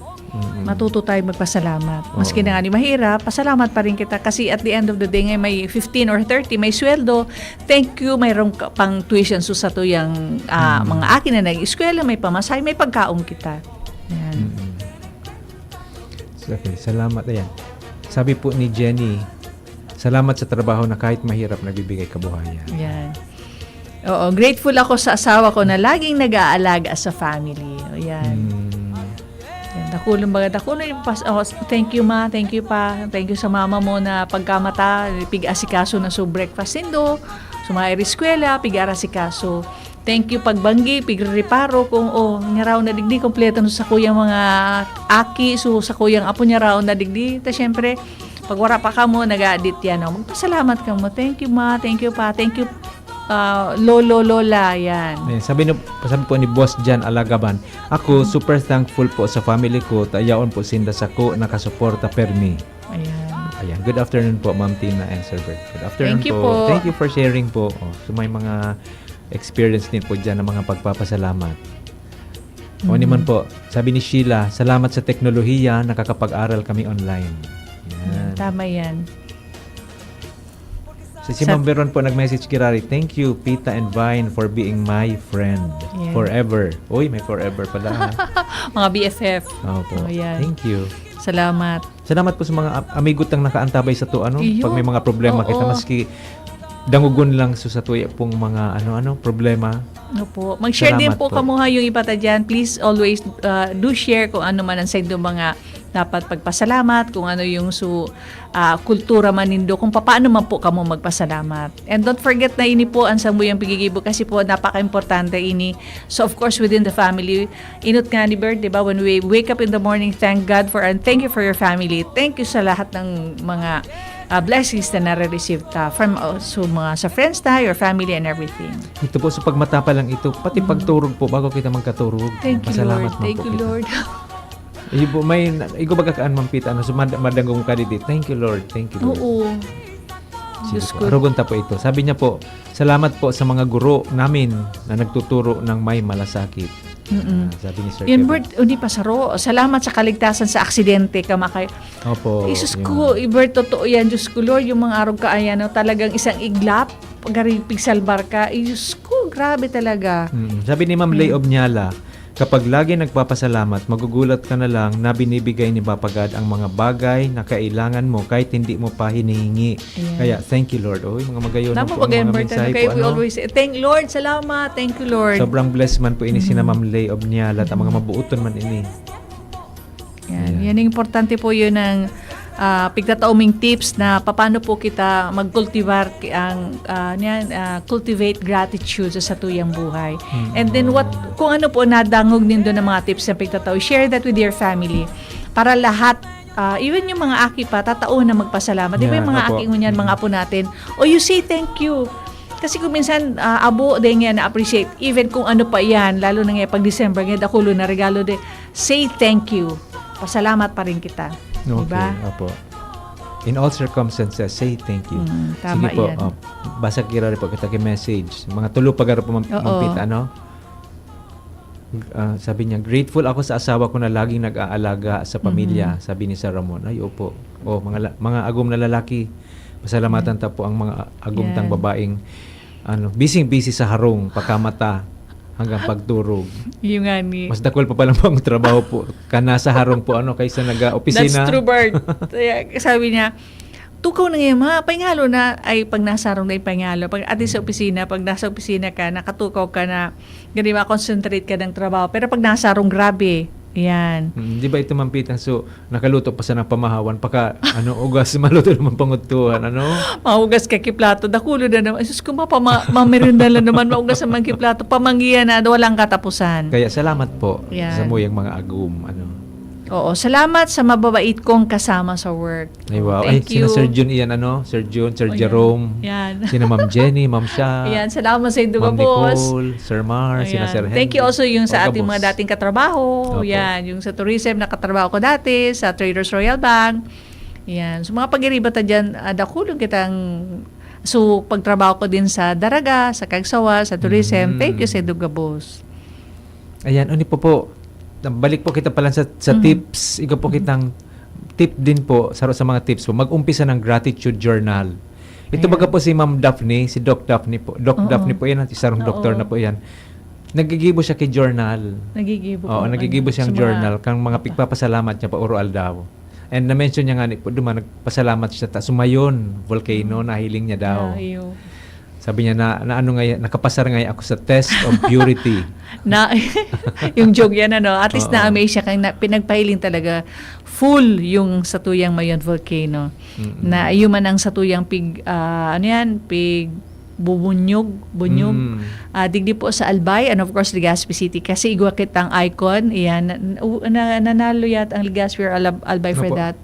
[SPEAKER 1] Matuto tayo magpasalamat. Maski na nga ni mahirap, pasalamat pa rin kita kasi at the end of the day ngay may 15 or 30, may sweldo. Thank you, mayroong pang tuition sa to yung mga akin na nag-eskwela, may pamasahe, may pagkaon kita. Yan.
[SPEAKER 2] Okay, salamat. Ayan. Sabi po ni Jenny, salamat sa trabaho na kahit mahirap nagbibigay kabuhayan.
[SPEAKER 1] Yan. Oo, grateful ako sa asawa ko na laging nag-aalaga sa family. Yan. Yan. Dakulong baga, thank you ma, thank you pa, thank you sa mama mo na pagkamata, pig-asikaso na so breakfast nindo, sumayari eskwela, pig-arasikaso. Thank you pagbanggi, pig-reparo kung niya raw na digdi, kompleto no sa kuyang mga aki, so sa kuyang apo niya raw na digdi. Ta syempre, pag wala pa ka mo, nag-adit yan. Magpasalamat ka mo. Thank you ma, thank you pa, thank you lolo, lola, yan.
[SPEAKER 2] Sabi po ni Boss Jan Alagaban, ako super thankful po sa family ko, tayaon po sinda sa ko, nakasuporta permi. Ayan. Good afternoon po, Ma'am Tina and Sir Bert. Good afternoon
[SPEAKER 1] Thank you po.
[SPEAKER 2] Thank you for sharing po. So may mga experience din po dyan ng mga pagpapasalamat. O naman po, sabi ni Sheila, salamat sa teknolohiya, nakakapag-aral kami online. Yan.
[SPEAKER 1] Tama yan.
[SPEAKER 2] Si Ma'am Veron po nag-message kay Rari, thank you, Pita and Vine, for being my friend.
[SPEAKER 1] Yeah.
[SPEAKER 2] Forever. Uy, may forever pala.
[SPEAKER 1] Mga BFF.
[SPEAKER 2] Opo.
[SPEAKER 1] Yan.
[SPEAKER 2] Thank you.
[SPEAKER 1] Salamat.
[SPEAKER 2] Salamat po sa mga amigot ang nakaantabay sa to.
[SPEAKER 1] Iyo.
[SPEAKER 2] Pag may mga problema kita, maski dangugon lang sa tuya pong mga problema.
[SPEAKER 1] Opo. Mag-share din
[SPEAKER 2] Salamat
[SPEAKER 1] po
[SPEAKER 2] po.
[SPEAKER 1] kamuha yung iba ta dyan. Please always do share kung ano man ang side ng mga dapat pagpasalamat, kung ano yung kultura man nindo, kung paano man po kamo magpasalamat. And don't forget na ini po ang sambuyang pigigibo kasi po napaka-importante ini. So of course within the family, inut nga ni Bert, di ba? When we wake up in the morning, thank God for and thank you for your family. Thank you sa lahat ng mga blessings na nare-receive ta from sa friends ta, your family and everything.
[SPEAKER 2] Ito po sa pagmata pa lang ito, pati pagturog po bago kita magkaturog.
[SPEAKER 1] Thank you,
[SPEAKER 2] Pasalamat
[SPEAKER 1] Lord.
[SPEAKER 2] man
[SPEAKER 1] Thank
[SPEAKER 2] po
[SPEAKER 1] you,
[SPEAKER 2] kita.
[SPEAKER 1] Lord.
[SPEAKER 2] Ibo may igo bagakaan mampita madangong ka dito. Thank you, Lord. Thank you, Lord.
[SPEAKER 1] Oo.
[SPEAKER 2] Sige
[SPEAKER 1] Diyos
[SPEAKER 2] po.
[SPEAKER 1] ko.
[SPEAKER 2] Arugon ta po ito. Sabi niya po, salamat po sa mga guro namin na nagtuturo ng may malasakit. Sabi ni Sir
[SPEAKER 1] Yan,
[SPEAKER 2] Kevin.
[SPEAKER 1] Bert, hindi pasaro. Salamat sa kaligtasan sa aksidente ka makay.
[SPEAKER 2] Opo.
[SPEAKER 1] Isus
[SPEAKER 2] yun.
[SPEAKER 1] ko, Bert, totoo yan. Diyos ko, Lord, yung mga araw ka, ayan, talagang isang iglap, pagkaripig salbar ka. Diyos ko, grabe talaga.
[SPEAKER 2] Sabi ni Ma'am Lay Obnyala, kapag lagi nagpapasalamat, magugulat ka na lang na binibigay ni Papagad ang mga bagay na kailangan mo kahit hindi mo pa hinihingi.
[SPEAKER 1] Ayan.
[SPEAKER 2] Kaya, thank you, Lord. Oy, mga magayon
[SPEAKER 1] Tama
[SPEAKER 2] po
[SPEAKER 1] ba
[SPEAKER 2] ang
[SPEAKER 1] ganyan,
[SPEAKER 2] mga
[SPEAKER 1] Bert?
[SPEAKER 2] mensahe
[SPEAKER 1] Kaya
[SPEAKER 2] po.
[SPEAKER 1] we always say, thank Lord, salamat, thank you, Lord.
[SPEAKER 2] Sobrang blessed man po ini sina Ma'am Lay Obnyala at ang mga mabuuton man ini.
[SPEAKER 1] Yan ang importante po yun ng pigtatauming tips na paano po kita magkultivar ang cultivate gratitude sa tuyang buhay. And then kung ano po nadangog nindo ng mga tips na pigtatao, share that with your family para lahat even yung mga aki pa tatao na magpasalamat. Di ba yung mga
[SPEAKER 2] Opo.
[SPEAKER 1] aki ngunyan, mga apo natin, you say thank you. Kasi kung minsan abo din yan na-appreciate even kung ano pa yan, lalo na nga pag December nga dakulo na regalo de, say thank you. Pasalamat pa rin kita.
[SPEAKER 2] Okay,
[SPEAKER 1] Diba?
[SPEAKER 2] opo. In all circumstances, say thank you.
[SPEAKER 1] Tama
[SPEAKER 2] Sige po,
[SPEAKER 1] yan.
[SPEAKER 2] basa kira rin po kita message. Mga tulo pagaro po mampita, sabi niya, grateful ako sa asawa ko na laging nag-aalaga sa pamilya. Sabi ni Sir Ramon, ay opo. Mga agom na lalaki, pasalamatan ta po ang mga agom tang babaeng busy sa harong, pagkamata, hanggang pagturog.
[SPEAKER 1] Yung nga ni.
[SPEAKER 2] Mas dakol pa palang pang trabaho po kana sa harong po kaysa nag-opisina.
[SPEAKER 1] That's true, Bert. Kaya sabi niya, tukaw na ngayon, pangalo na, ay pag nasa harong na pangalo. Pag ati sa opisina, pag nasa opisina ka, nakatukaw ka na, ganun concentrate ka ng trabaho. Pero pag nasa harong, grabe. Yan.
[SPEAKER 2] Di ba ito mampitan? So, nakaluto pa sa ng pamahawan. Pagka, ugas, maluto naman pangutuhan.
[SPEAKER 1] Mahugas ka kiplato. Dakulo na naman. Sus ko mamerinda lang naman. Maugas naman kiplato. Pamanggihan na. Walang katapusan.
[SPEAKER 2] Kaya salamat po
[SPEAKER 1] Yan.
[SPEAKER 2] sa muyang mga agum.
[SPEAKER 1] Oo. Salamat sa mababait kong kasama sa work.
[SPEAKER 2] Ay, wow.
[SPEAKER 1] Thank you.
[SPEAKER 2] Sina Sir Jun iyan, Sir Jun, Sir Jerome.
[SPEAKER 1] Yan.
[SPEAKER 2] Sina Ma'am Jenny, Ma'am Sha.
[SPEAKER 1] Yan. Salamat sa Induga
[SPEAKER 2] Ma'am
[SPEAKER 1] Boss.
[SPEAKER 2] Nicole, Sir Mar, sina Sir Henry.
[SPEAKER 1] Thank you also yung sa ating
[SPEAKER 2] Boss.
[SPEAKER 1] mga dating katrabaho.
[SPEAKER 2] Opo.
[SPEAKER 1] Yan, yung sa tourism na katrabaho ko dati, sa Traders Royal Bank. Yan. So mga pag-iribata dyan, dakulong kitang pagtrabaho ko din sa Daraga, sa Kagsawa, sa tourism. Thank you sa Duga Boss.
[SPEAKER 2] Ayan, po. balik po kita pala sa tips. Ikaw po kitang tip din po sa mga tips po. Mag-umpisa ng gratitude journal. Ito baga po si Ma'am Daphne, si Doc Daphne po. Daphne po yan, isang doktor na po yan. Nagigibo siya kay journal. Nagigibo siyang journal kang mga pigpapasalamat niya pa oral daw. And na-mention niya nga po, nagpasalamat siya sumayon, volcano, nahiling niya daw. Sabi niya na ano nga, nakapasar nga ako sa test of purity.
[SPEAKER 1] Yung joke yan, at least na-amaze siya kang pinagpahiling talaga full yung Satuyang Mayon volcano. Na ayuman ang Satuyang pig bunyog. Digdi po sa Albay and of course Legazpi City kasi igwa kitang icon. Iyan, nanalo yat ang Legazpi or Albay for that.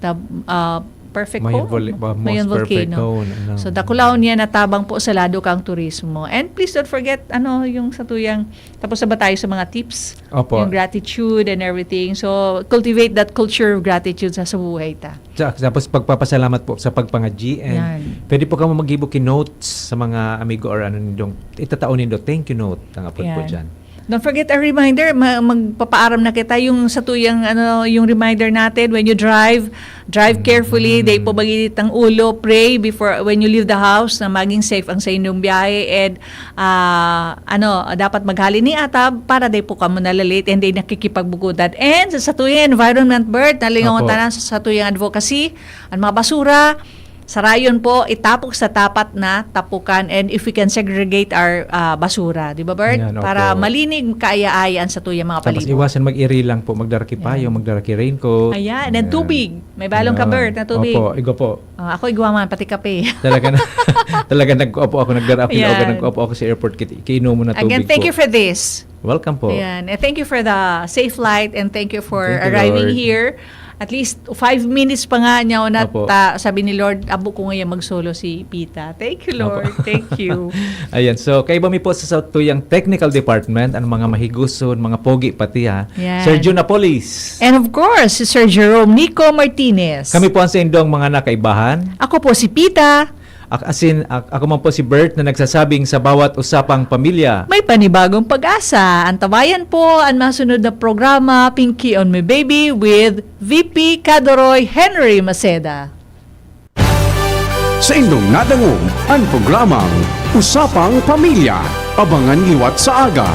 [SPEAKER 1] Perfect
[SPEAKER 2] Mayon
[SPEAKER 1] cone.
[SPEAKER 2] Mayon perfect cone.
[SPEAKER 1] So dakulaon niya natabang po sa lado kang turismo. And please don't forget yung Satuyang, tapos na ba tayo sa mga tips?
[SPEAKER 2] Opo.
[SPEAKER 1] Yung gratitude and everything. So cultivate that culture of gratitude sa buhay ta.
[SPEAKER 2] Tapos pagpapasalamat po sa pagpanga-G and pwede po ka mag-give notes sa mga amigo or ano nindong itataon nindo thank you note ang apod po dyan.
[SPEAKER 1] Don't forget a reminder, magpapaaram na kita yung Satuyang yung reminder natin when you drive carefully, day po bagit ang ulo, pray before when you leave the house na maging safe ang sa inyong biyahe and dapat maghali ni atab para day po ka mo nalalate and day nakikipagbukutan. And sa Satuyang Environment Bird, nalingaw tanan sa Satuyang Advocacy, ang mga basura sarayon po, itapok sa tapat na tapukan and if we can segregate our basura, di ba Bert?
[SPEAKER 2] Yan,
[SPEAKER 1] para malinig kaaya-ayaan sa tuyang mga
[SPEAKER 2] Tapos
[SPEAKER 1] palibot.
[SPEAKER 2] iwasan mag-iri lang po, magdaraki payo, magdaraki raincoat.
[SPEAKER 1] Ayan, and tubig. May balong ka Bert na tubig.
[SPEAKER 2] Opo, igo po.
[SPEAKER 1] Ako igwaman, pati kape.
[SPEAKER 2] Talaga nag-upo ako, nag-upo ako sa airport, kiinom mo na tubig.
[SPEAKER 1] Again, thank you for this.
[SPEAKER 2] Welcome po.
[SPEAKER 1] Ayan, and thank you for the safe flight and thank you for arriving here. At least 5 minutes pa nga niya sabi ni Lord, abo ko ngayon mag-solo si Pita. Thank you, Lord. Thank you.
[SPEAKER 2] Ayan, so kay mi po sa Satuyang Technical Department, ang mga mahiguson, mga pogi pati
[SPEAKER 1] Yan.
[SPEAKER 2] Sir Jun Napolis.
[SPEAKER 1] And of course, si Sir Jerome Nico Martinez.
[SPEAKER 2] Kami po ang sa indong mga nakaibahan.
[SPEAKER 1] Ako po si Pita.
[SPEAKER 2] Ako man po si Bert na nagsasabing sa bawat usapang pamilya.
[SPEAKER 1] May panibagong pag-asa. Antabayan po ang masunod na programa Pinky on My Baby with VP Cadoroy Henry Maceda.
[SPEAKER 13] Sa indong nadangog ang programang Usapang Pamilya. Abangan liwat sa aga.